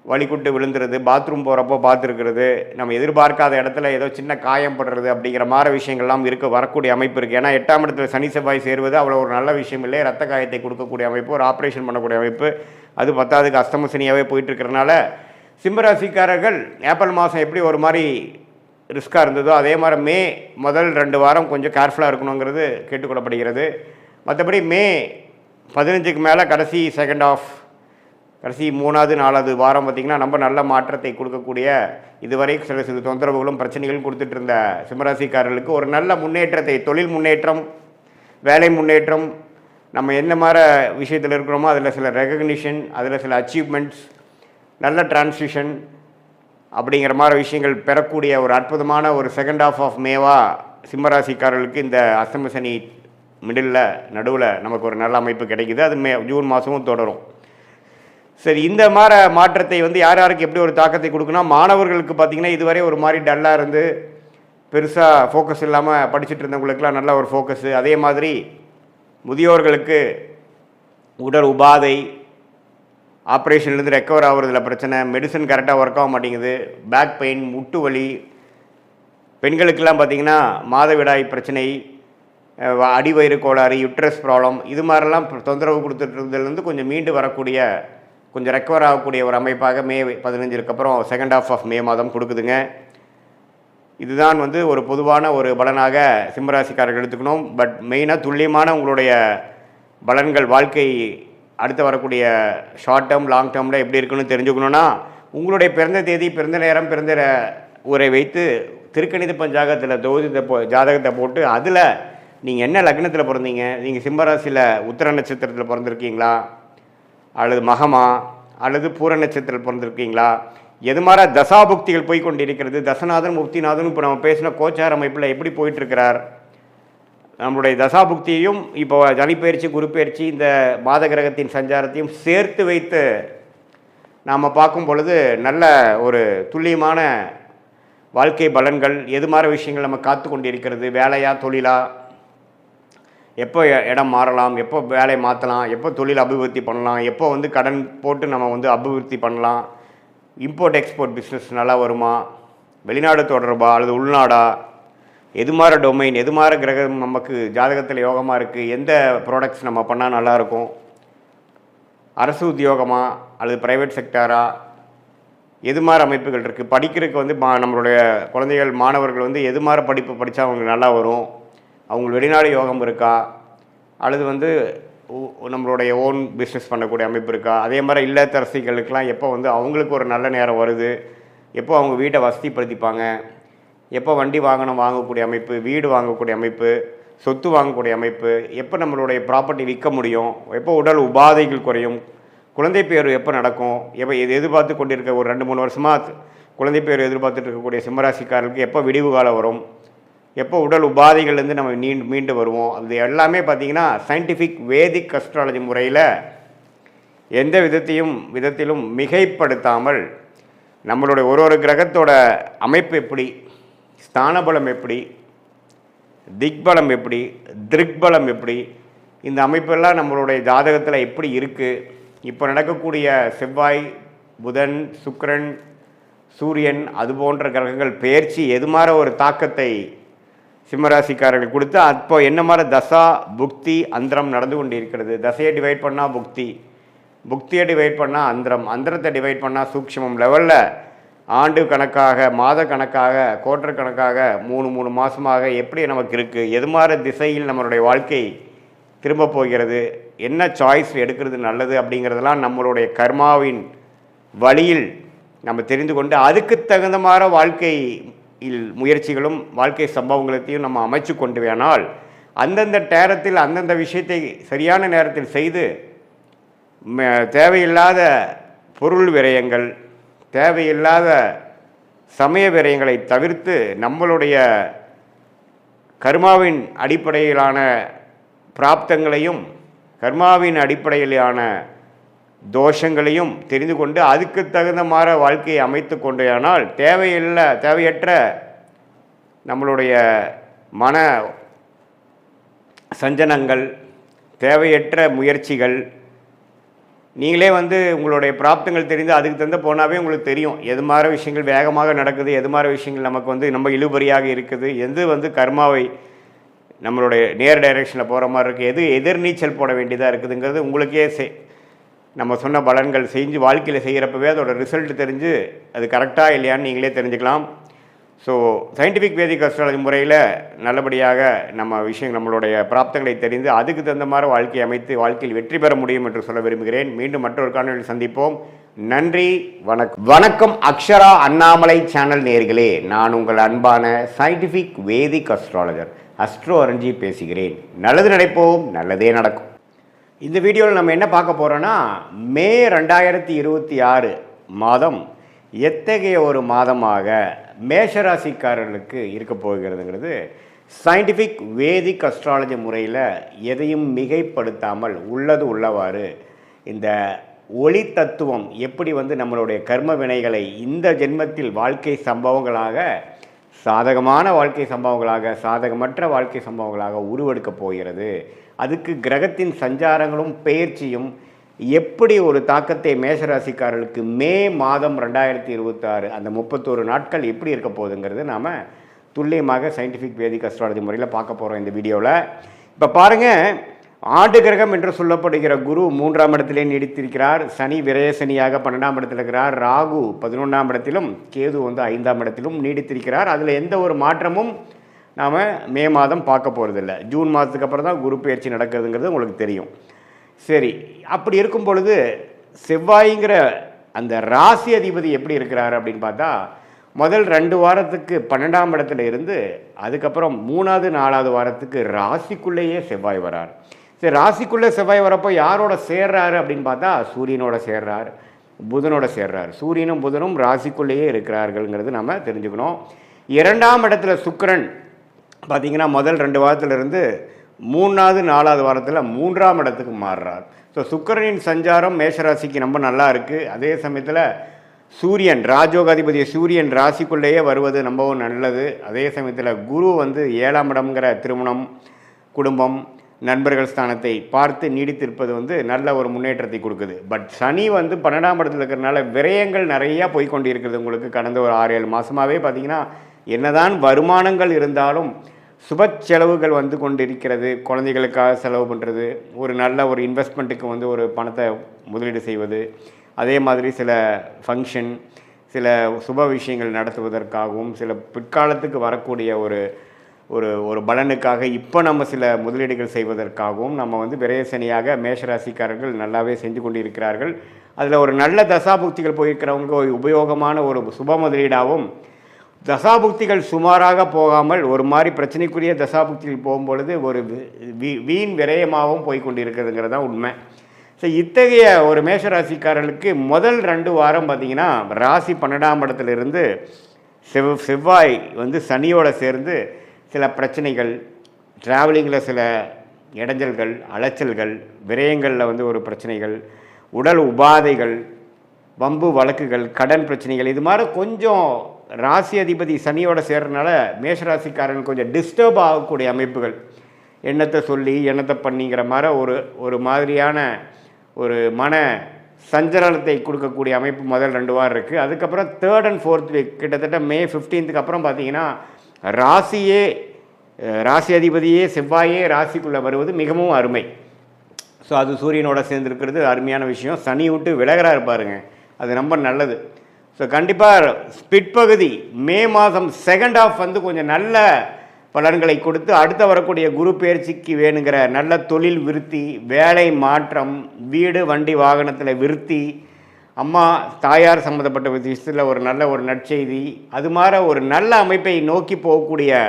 வலிக்குட்டு விழுந்துருது, பாத்ரூம் போகிறப்போ பார்த்துருக்கிறது, நம்ம எதிர்பார்க்காத இடத்துல ஏதோ சின்ன காயம் படுறது அப்படிங்கிற மாதிரி விஷயங்கள்லாம் வரக்கூடிய அமைப்பு இருக்குது. ஏன்னா 8ஆம் இடத்துல சனி செவ்வாய் சேருவது அவ்வளோ ஒரு நல்ல விஷயம் இல்லை. ரத்த காயத்தை கொடுக்கக்கூடிய அமைப்பு, ஒரு ஆப்ரேஷன் பண்ணக்கூடிய அமைப்பு, அது 10ஆவதுக்கு அஸ்தம சனியாகவே போயிட்டுருக்கிறனால சிம்மராசிக்காரர்கள் ஏப்ரல் மாதம் எப்படி ஒரு மாதிரி ரிஸ்க்காக இருந்ததோ அதே மாதிரி மே முதல் 2 வாரம் கொஞ்சம் கேர்ஃபுல்லாக இருக்கணுங்கிறது கேட்டுக்கொள்ளப்படுகிறது. மற்றபடி மே 15க்கு மேலே கடைசி செகண்ட் ஆஃப், கடைசி 3வது 4வது வாரம் பார்த்திங்கன்னா நம்ம நல்ல மாற்றத்தை கொடுக்கக்கூடிய, இதுவரை சில தொந்தரவுகளும் பிரச்சனைகளும் கொடுத்துட்டு இருந்த சிம்மராசிக்காரர்களுக்கு ஒரு நல்ல முன்னேற்றத்தை, தொழில் முன்னேற்றம், வேலை முன்னேற்றம், நம்ம என்ன மாதிரி விஷயத்தில் இருக்கிறோமோ அதில் சில ரெகக்னிஷன், அதில் சில அச்சீவ்மெண்ட்ஸ், நல்ல டிரான்சிஷன் அப்படிங்கிற மாதிரி விஷயங்கள் பெறக்கூடிய ஒரு அற்புதமான ஒரு செகண்ட் ஹாஃப் ஆஃப் மேவா சிம்மராசிக்காரர்களுக்கு இந்த அஸ்தம சனி நடுவில் நமக்கு ஒரு நல்ல அமைப்பு கிடைக்குது. அது ஜூன் மாதமும் தொடரும். சரி, இந்த மாதிரி மாற்றத்தை யார் யாருக்கு எப்படி ஒரு தாக்கத்தை கொடுக்குன்னா, மாணவர்களுக்கு பார்த்திங்கன்னா இதுவரை ஒரு மாதிரி டல்லாக இருந்து பெருசாக ஃபோக்கஸ் இல்லாமல் படிச்சுட்டு இருந்தவங்களுக்கெல்லாம் நல்ல ஒரு ஃபோக்கஸு. அதே மாதிரி முதியோர்களுக்கு உடல் உபாதை, ஆப்ரேஷன்லேருந்து ரெக்கவர் ஆகுறதுல பிரச்சனை, மெடிசன் கரெக்டாக ஒர்க் ஆக மாட்டேங்குது, பேக் பெயின், முட்டு வலி, பெண்களுக்கெல்லாம் பார்த்திங்கன்னா மாதவிடாய் பிரச்சனை, அடிவயிறு கோளாறு, யுட்ரஸ் ப்ராப்ளம், இது மாதிரிலாம் தொந்தரவு கொடுத்துட்டு இருந்ததுலேருந்து கொஞ்சம் மீண்டு வரக்கூடிய கொஞ்சம் ரெக்கவர் ஆகக்கூடிய ஒரு அமைப்பாக மே 15க்கு அப்புறம் செகண்ட் ஹாஃப் ஆஃப் மே மாதம் கொடுக்குதுங்க. இதுதான் வந்து ஒரு பொதுவான ஒரு பலனாக சிம்மராசிக்காரர்கள் எடுத்துக்கணும். பட் மெயினாக துல்லியமான உங்களுடைய பலன்கள் வாழ்க்கை அடுத்து வரக்கூடிய ஷார்ட் டேர்ம் லாங் டேர்மில் எப்படி இருக்குன்னு தெரிஞ்சுக்கணுன்னா உங்களுடைய பிறந்த தேதி, பிறந்த நேரம், பிறந்த ஊரை வைத்து திருக்கணித பஞ்சாங்கத்தில் ஜாதகத்தை போட்டு அதில் நீங்கள் என்ன லக்னத்தில் பிறந்தீங்க, நீங்கள் சிம்மராசியில் உத்திர நட்சத்திரத்தில் பிறந்திருக்கீங்களா அல்லது மகமா அல்லது பூர நட்சத்திரத்தில் பிறந்திருக்கீங்களா, எது மாதிரி தசாபுக்திகள் போய் கொண்டிருக்கிறது, தசநாதன் முக்திநாதன் இப்போ நம்ம பேசின கோச்சார அமைப்பில் எப்படி போயிட்டுருக்கிறார், நம்மளுடைய தசாபுக்தியையும் இப்போ சனிப்பயிற்சி குரு பயிற்சி இந்த மாத கிரகத்தின் சஞ்சாரத்தையும் சேர்த்து வைத்து நாம் பார்க்கும் பொழுது நல்ல ஒரு துல்லியமான வாழ்க்கை பலன்கள், எது மாதிரி விஷயங்கள் நம்ம காத்து கொண்டிருக்கிறது, வேலையா தொழிலா, எப்போ இடம் மாறலாம், எப்போ வேலை மாற்றலாம், எப்போ தொழில் அபிவிருத்தி பண்ணலாம், எப்போ வந்து கடன் போட்டு நம்ம வந்து அபிவிருத்தி பண்ணலாம், இம்போர்ட் எக்ஸ்போர்ட் பிஸ்னஸ் நல்லா வருமா, வெளிநாடு தொடர்பா அல்லது உள்நாடா, எது மாதிரி டொமைன், எது மாதிரி கிரகம் நமக்கு ஜாதகத்தில் யோகமாக இருக்குது, எந்த ப்ராடக்ட்ஸ் நம்ம பண்ணால் நல்லாயிருக்கும், அரசு உத்தியோகமா அல்லது ப்ரைவேட் செக்டாரா, எது மாதிரி அமைப்புகள் இருக்குது, படிக்கிறதுக்கு வந்து நம்மளுடைய குழந்தைகள் மாணவர்கள் வந்து எது மாதிரி படிப்பு படித்தா அவங்களுக்கு நல்லா வரும், அவங்க வெளிநாடு யோகம் இருக்கா அல்லது வந்து நம்மளுடைய ஓன் பிஸ்னஸ் பண்ணக்கூடிய அமைப்பு இருக்கா, அதே மாதிரி இல்லத்தரசிகளுக்கெல்லாம் எப்போ வந்து அவங்களுக்கு ஒரு நல்ல நேரம் வருது, எப்போ அவங்க வீட்டை வசதிப்படுத்திப்பாங்க, எப்போ வண்டி வாங்கக்கூடிய அமைப்பு, வீடு வாங்கக்கூடிய அமைப்பு, சொத்து வாங்கக்கூடிய அமைப்பு, எப்போ நம்மளுடைய ப்ராப்பர்ட்டி விற்க முடியும், எப்போ உடல் உபாதைகள் குறையும், குழந்தை பேர் எப்போ நடக்கும், எப்போ இது எதிர்பார்த்து கொண்டிருக்க ஒரு 2-3 வருஷமாக குழந்தை பேர் எதிர்பார்த்துட்டு இருக்கக்கூடிய சிம்மராசிக்காரர்களுக்கு எப்போ விடிவு காலம் வரும், எப்போ உடல் உபாதைகள்லேருந்து நம்ம மீண்டு வருவோம், அது எல்லாமே பார்த்திங்கன்னா சயின்டிஃபிக் வேதிக் அஸ்ட்ராலஜி முறையில் எந்த விதத்திலும் மிகைப்படுத்தாமல் நம்மளுடைய ஒரு கிரகத்தோட அமைப்பு எப்படி, ஸ்தானபலம் எப்படி, திக்பலம் எப்படி, திருக்பலம் எப்படி, இந்த அமைப்பெல்லாம் நம்மளுடைய ஜாதகத்தில் எப்படி இருக்குது, இப்போ நடக்கக்கூடிய செவ்வாய், புதன், சுக்கிரன், சூரியன் அது போன்ற கிரகங்கள் பெயர்ச்சி எது மாதிரி ஒரு தாக்கத்தை சிம்மராசிக்காரர்கள் கொடுத்து அப்போ என்ன மாதிரி தசா புக்தி அந்தரம் நடந்து கொண்டு இருக்கிறது, தசையை டிவைட் பண்ணால் புக்தி, புக்தியை டிவைட் பண்ணால் அந்தரம், அந்தரத்தை டிவைட் பண்ணால் சூக்ஷ்மம் லெவலில் ஆண்டு கணக்காக, மாத கணக்காக, குவார்டர் கணக்காக 3 மாதமாக எப்படி நமக்கு இருக்குது, எது மாதிரி திசையில் நம்மளுடைய வாழ்க்கை திரும்ப போகிறது, என்ன சாய்ஸ் எடுக்கிறது நல்லது அப்படிங்கிறதெல்லாம் நம்மளுடைய கர்மாவின் வழியில் நம்ம தெரிந்து கொண்டு அதுக்கு தகுந்த மாதிரி வாழ்க்கை முயற்சிகளும் வாழ்க்கை சம்பவங்களையும் நம்ம அமைச்சு கொண்டு வேணால் அந்தந்த நேரத்தில் அந்தந்த விஷயத்தை சரியான நேரத்தில் செய்து தேவையில்லாத பொருள் விரயங்கள், தேவையில்லாத சமய விரயங்களை தவிர்த்து நம்மளுடைய கர்மாவின் அடிப்படையிலான பிராப்தங்களையும் கர்மாவின் அடிப்படையிலான தோஷங்களையும் தெரிந்து கொண்டு அதுக்கு தகுந்த மாதிரி வாழ்க்கையை அமைத்து கொண்டேயானால் தேவையற்ற நம்மளுடைய மன சஞ்சனங்கள், தேவையற்ற முயற்சிகள், நீங்களே வந்து உங்களுடைய பிராப்தங்கள் தெரிந்து அதுக்கு தகுந்த போனாவே உங்களுக்கு தெரியும் எது மாதிரி விஷயங்கள் வேகமாக நடக்குது, எது மாதிரி விஷயங்கள் நமக்கு வந்து நம்ம இழுபறியாக இருக்குது, எது வந்து கர்மாவை நம்மளுடைய நேர் டைரெக்ஷனில் போகிற மாதிரி இருக்குது, எது எதிர்நீச்சல் போட வேண்டியதாக இருக்குதுங்கிறது உங்களுக்கே நம்ம சொன்ன பலன்கள் செஞ்சு வாழ்க்கையில் செய்கிறப்பவே அதோட ரிசல்ட் தெரிஞ்சு அது கரெக்டாக இல்லையான்னு நீங்களே தெரிஞ்சுக்கலாம். ஸோ சயின்டிஃபிக் வேதிக் அஸ்ட்ராலஜி முறையில் நல்லபடியாக நம்மளுடைய பிராப்தங்களை தெரிந்து அதுக்கு தகுந்த மாதிரி வாழ்க்கையை அமைத்து வாழ்க்கையில் வெற்றி பெற முடியும் என்று சொல்ல விரும்புகிறேன். மீண்டும் மற்றொரு காணொலியில் சந்திப்போம். நன்றி, வணக்கம். அக்ஷரா அண்ணாமலை சேனல் நேயர்களே, நான் உங்கள் அன்பான சயின்டிஃபிக் வேதிக் அஸ்ட்ராலஜர் அஸ்ட்ரோ அரஞ்சி பேசுகிறேன். நல்லது நினைப்போம், நல்லதே நடக்கும். இந்த வீடியோவில் நம்ம என்ன பார்க்க போகிறோன்னா, மே 2026 மாதம் எத்தகைய ஒரு மாதமாக மேஷராசிக்காரர்களுக்கு இருக்க போகிறதுங்கிறது சயின்டிஃபிக் வேதிக் அஸ்ட்ராலஜி முறையில் எதையும் மிகைப்படுத்தாமல் உள்ளது உள்ளவாறு இந்த ஒளி தத்துவம் எப்படி வந்து நம்மளுடைய கர்ம வினைகளை இந்த ஜென்மத்தில் வாழ்க்கை சம்பவங்களாக சாதகமான வாழ்க்கை சம்பவங்களாக சாதகமற்ற வாழ்க்கை சம்பவங்களாக உருவெடுக்கப் போகிறது, அதுக்கு கிரகத்தின் சஞ்சாரங்களும் பெயர்ச்சியும் எப்படி ஒரு தாக்கத்தை மேஷராசிக்காரர்களுக்கு மே மாதம் 2026 அந்த 31 நாட்கள் எப்படி இருக்க போகுதுங்கிறது நாம் துல்லியமாக சயின்டிஃபிக் வேதிக் அஸ்ட்ராலஜி முறையில் பார்க்க போகிறோம் இந்த வீடியோவில். இப்போ பாருங்கள், ஆண்டு கிரகம் என்று சொல்லப்படுகிற குரு 3ஆம் இடத்திலே நீடித்திருக்கிறார். சனி விரய சனியாக 12ஆம் இடத்தில் இருக்கிறார். ராகு 11ஆம் இடத்திலும் கேது வந்து 5ஆம் இடத்திலும் நீடித்திருக்கிறார். அதில் எந்த ஒரு மாற்றமும் நாம் மே மாதம் பார்க்க போகிறதில்ல. ஜூன் மாதத்துக்கு அப்புறம் தான் குரு பயிற்சி நடக்கிறதுங்கிறது உங்களுக்கு தெரியும். சரி, அப்படி இருக்கும் பொழுது செவ்வாய்ங்கிற அந்த ராசி அதிபதி எப்படி இருக்கிறார் அப்படின்னு பார்த்தா, முதல் 2 வாரத்துக்கு 12ஆம் இடத்துல இருந்து அதுக்கப்புறம் 3வது 4வது வாரத்துக்கு ராசிக்குள்ளேயே செவ்வாய் வரார். சரி, ராசிக்குள்ளே செவ்வாய் வரப்போ யாரோட சேர்றாரு அப்படின்னு பார்த்தா சூரியனோட சேர்றார், புதனோட சேர்றார். சூரியனும் புதனும் ராசிக்குள்ளேயே இருக்கிறார்கள்ங்கிறது நம்ம தெரிஞ்சுக்கணும். 2ஆம் இடத்துல சுக்கிரன் பார்த்திங்கன்னா முதல் 2 வாரத்திலிருந்து 3வது 4வது வாரத்தில் 3ஆம் இடத்துக்கு மாறுறார். ஸோ சுக்கிரனின் சஞ்சாரம் மேஷராசிக்கு ரொம்ப நல்லா இருக்குது. அதே சமயத்தில் சூரியன் ராஜோகாதிபதி சூரியன் ராசிக்குள்ளேயே வருவது ரொம்பவும் நல்லது. அதே சமயத்தில் குரு வந்து 7ஆம் இடம்ங்கிற திருமணம், குடும்பம், நண்பர்கள் ஸ்தானத்தை பார்த்து நீடித்திருப்பது வந்து நல்ல ஒரு முன்னேற்றத்தை கொடுக்குது. பட் சனி வந்து 12ஆம் இடத்துல இருக்கிறதுனால விரயங்கள் நிறையா போய்கொண்டு இருக்கிறது. உங்களுக்கு கடந்த ஒரு 6-7 மாதமாகவே பார்த்திங்கன்னா என்னதான் வருமானங்கள் இருந்தாலும் சுப செலவுகள் வந்து கொண்டு இருக்கிறது. குழந்தைகளுக்காக செலவு பண்ணுறது, ஒரு நல்ல ஒரு இன்வெஸ்ட்மெண்ட்டுக்கு வந்து ஒரு பணத்தை முதலீடு செய்வது, அதே மாதிரி சில ஃபங்க்ஷன், சில சுப விஷயங்கள் நடத்துவதற்காகவும், சில பிற்காலத்துக்கு வரக்கூடிய ஒரு ஒரு ஒரு பலனுக்காக இப்போ நம்ம சில முதலீடுகள் செய்வதற்காகவும் நம்ம வந்து விரயசனியாக மேஷராசிக்காரர்கள் நல்லாவே செஞ்சு கொண்டு இருக்கிறார்கள். அதில் ஒரு நல்ல தசாபுக்திகள் போயிருக்கிறவங்க ஒரு உபயோகமான ஒரு சுப முதலீடாகவும், தசாபுக்திகள் சுமாராக போகாமல் ஒரு மாதிரி பிரச்சனைக்குரிய தசாபுக்திகள் போகும்பொழுது ஒரு வீண் விரயமாகவும் போய்கொண்டு இருக்கிறதுங்கிறது தான் உண்மை. ஸோ இத்தகைய ஒரு மேஷராசிக்காரர்களுக்கு முதல் 2 வாரம் பார்த்திங்கன்னா ராசி 12ஆம் இடத்துலேருந்து செவ்வாய் வந்து சனியோடு சேர்ந்து சில பிரச்சனைகள், ட்ராவலிங்கில் சில இடைஞ்சல்கள், அலைச்சல்கள், விரயங்களில் வந்து ஒரு பிரச்சனைகள், உடல் உபாதைகள், வம்பு வழக்குகள், கடன் பிரச்சனைகள், இது மாதிரி கொஞ்சம் ராசி அதிபதி சனியோடு சேர்றதுனால மேஷராசிக்காரன் கொஞ்சம் டிஸ்டர்ப் ஆகக்கூடிய அமைப்புகள், எண்ணத்தை சொல்லி எண்ணத்தை பண்ணிங்கிற மாதிரி ஒரு மாதிரியான ஒரு மன சஞ்சலத்தை கொடுக்கக்கூடிய அமைப்பு முதல் 2 வாரம் இருக்குது. அதுக்கப்புறம் 3rd and 4th வீக் கிட்டத்தட்ட மே 15க்கு அப்புறம் பார்த்திங்கன்னா ராசி அதிபதியே செவ்வாயே ராசிக்குள்ளே வருவது மிகவும் அருமை. ஸோ அது சூரியனோட சேர்ந்துருக்கிறது அருமையான விஷயம். சனி விட்டு விலகிறா இருப்பாருங்க, அது ரொம்ப நல்லது. ஸோ கண்டிப்பாக பிற்பகுதி மே மாதம் 2nd half வந்து கொஞ்சம் நல்ல பலன்களை கொடுத்து அடுத்த வரக்கூடிய குரு பயிற்சிக்கு வேணுங்கிற நல்ல தொழில் விருத்தி, வேலை மாற்றம், வீடு வண்டி வாகனத்தில் விருத்தி, அம்மா தாயார் சம்மந்தப்பட்ட விஷயத்தில் ஒரு நல்ல ஒரு நற்செய்தி, அது மாதிரி ஒரு நல்ல அமைப்பை நோக்கி போகக்கூடிய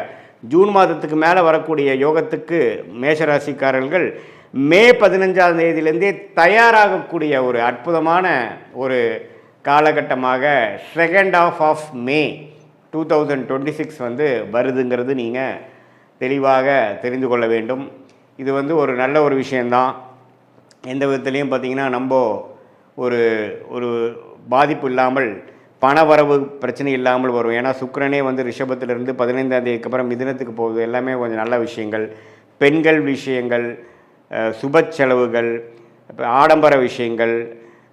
ஜூன் மாதத்துக்கு மேலே வரக்கூடிய யோகத்துக்கு மேஷராசிக்காரர்கள் மே 15ஆம் தேதியிலேருந்தே தயாராகக்கூடிய ஒரு அற்புதமான ஒரு காலகட்டமாக 2nd half of May 2026 வந்து வருதுங்கிறது நீங்கள் தெளிவாக தெரிந்து கொள்ள வேண்டும். இது வந்து ஒரு நல்ல ஒரு விஷயந்தான். எந்த விதத்துலேயும் பார்த்திங்கன்னா நம்ம ஒரு ஒரு பாதிப்பு இல்லாமல், பணவரவு பிரச்சனை இல்லாமல் வரும். ஏன்னா சுக்கிரனே வந்து ரிஷபத்திலிருந்து 15ஆம் தேதிக்கு அப்புறம் மிதுனத்துக்கு போகுது. எல்லாமே கொஞ்சம் நல்ல விஷயங்கள், பெண்கள் விஷயங்கள், சுப செலவுகள், ஆடம்பர விஷயங்கள்,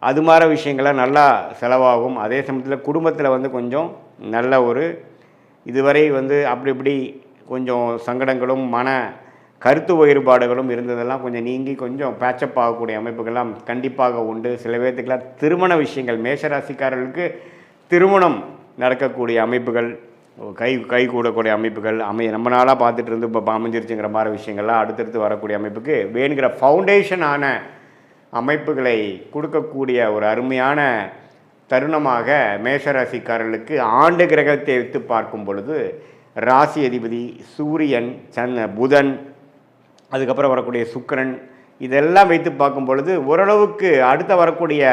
அது மாதிரி விஷயங்கள்லாம் நல்லா செலவாகும். அதே சமயத்தில் குடும்பத்தில் வந்து கொஞ்சம் நல்ல ஒரு இதுவரை வந்து அப்படி இப்படி கொஞ்சம் சங்கடங்களும் மன கருத்து வேறுபாடுகளும் இருந்ததெல்லாம் கொஞ்சம் நீங்கி கொஞ்சம் பேச்சப் ஆகக்கூடிய அமைப்புகள்லாம் கண்டிப்பாக உண்டு. சில பேர்த்துக்கெல்லாம் திருமண விஷயங்கள், மேஷராசிக்காரர்களுக்கு திருமணம் நடக்கக்கூடிய அமைப்புகள், கை கூடக்கூடிய அமைப்புகள் ரொம்ப நாளாக பார்த்துட்டு இருந்து இப்போ அமைஞ்சிருச்சுங்கிற மாதிரி விஷயங்கள்லாம் அடுத்தடுத்து வரக்கூடிய அமைப்புக்கு வேணுங்கிற ஃபவுண்டேஷனான அமைப்புகளை கொடுக்கக்கூடிய ஒரு அருமையான தருணமாக மேஷராசிக்காரர்களுக்கு ஆண்டு கிரகத்தை வைத்து பார்க்கும் பொழுது ராசி அதிபதி சூரியன், புதன், அதுக்கப்புறம் வரக்கூடிய சுக்கிரன், இதெல்லாம் வைத்து பார்க்கும் பொழுது ஓரளவுக்கு அடுத்த வரக்கூடிய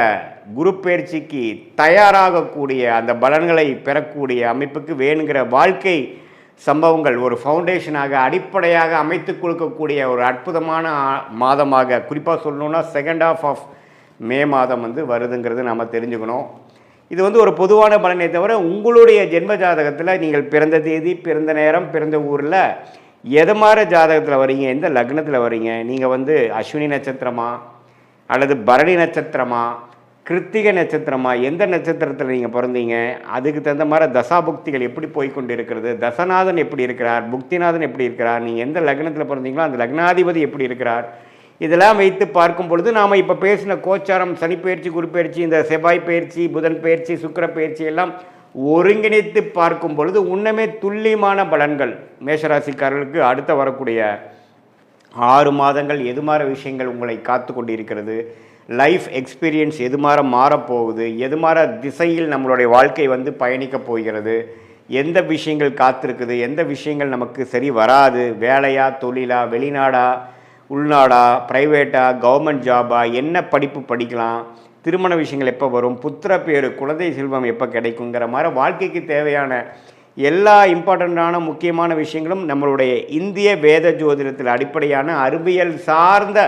குரு பயிற்சிக்கு தயாராகக்கூடிய அந்த பலன்களை பெறக்கூடிய அமைப்புக்கு வேணுங்கிற வாழ்க்கை சம்பவங்கள் ஒரு ஃபவுண்டேஷனாக அடிப்படையாக அமைத்து கொடுக்கக்கூடிய ஒரு அற்புதமான மாதமாக, குறிப்பாக சொல்லணுன்னா 2nd half of மே மாதம் வந்து வருதுங்கிறது நாம் தெரிஞ்சுக்கணும். இது வந்து ஒரு பொதுவான பலனை தவிர உங்களுடைய ஜென்ம ஜாதகத்தில் நீங்கள் பிறந்த தேதி, பிறந்த நேரம், பிறந்த ஊரில் எது மாதிரி ஜாதகத்தில் வரீங்க, எந்த லக்னத்தில் வரீங்க, நீங்கள் வந்து அஸ்வினி நட்சத்திரமா அல்லது பரணி நட்சத்திரமா, கிருத்திகை நட்சத்திரமா, எந்த நட்சத்திரத்தில் நீங்கள் பிறந்தீங்க, அதுக்கு தகுந்த மாதிரி தசாபுக்திகள் எப்படி போய்கொண்டு இருக்கிறது, தசநாதன் எப்படி இருக்கிறார், புக்திநாதன் எப்படி இருக்கிறார், நீங்கள் எந்த லக்னத்தில் பிறந்தீங்களோ அந்த லக்னாதிபதி எப்படி இருக்கிறார், இதெல்லாம் வைத்து பார்க்கும் பொழுது நாம் இப்போ பேசின கோச்சாரம், சனி பயிற்சி, குரு பயிற்சி, இந்த செவ்வாய் பயிற்சி, புதன் பயிற்சி, சுக்கிர பயிற்சி எல்லாம் ஒருங்கிணைத்து பார்க்கும் பொழுது உண்மையே துல்லியமான பலன்கள் மேஷராசிக்காரர்களுக்கு அடுத்த வரக்கூடிய 6 மாதங்கள் எது மாதிரி விஷயங்கள் உங்களை காத்து கொண்டிருக்கிறது, லைஃப் எக்ஸ்பீரியன்ஸ் எது மாதிரி மாறப்போகுது, எது மாதிரி திசையில் நம்மளுடைய வாழ்க்கை வந்து பயணிக்கப் போகிறது, எந்த விஷயங்கள் காத்திருக்குது, எந்த விஷயங்கள் நமக்கு சரி வராது, வேலையா, தொழிலா, வெளிநாடா, உள்நாடா, ப்ரைவேட்டா, கவர்மெண்ட் ஜாபா, என்ன படிப்பு படிக்கலாம், திருமண விஷயங்கள் எப்போ வரும், புத்திர பேரு, குழந்தை செல்வம் எப்போ கிடைக்குங்கிற மாதிரி வாழ்க்கைக்கு தேவையான எல்லா இம்பார்ட்டண்ட்டான முக்கியமான விஷயங்களும் நம்மளுடைய இந்திய வேத ஜோதிடத்தில் அடிப்படையான அறிவியல் சார்ந்த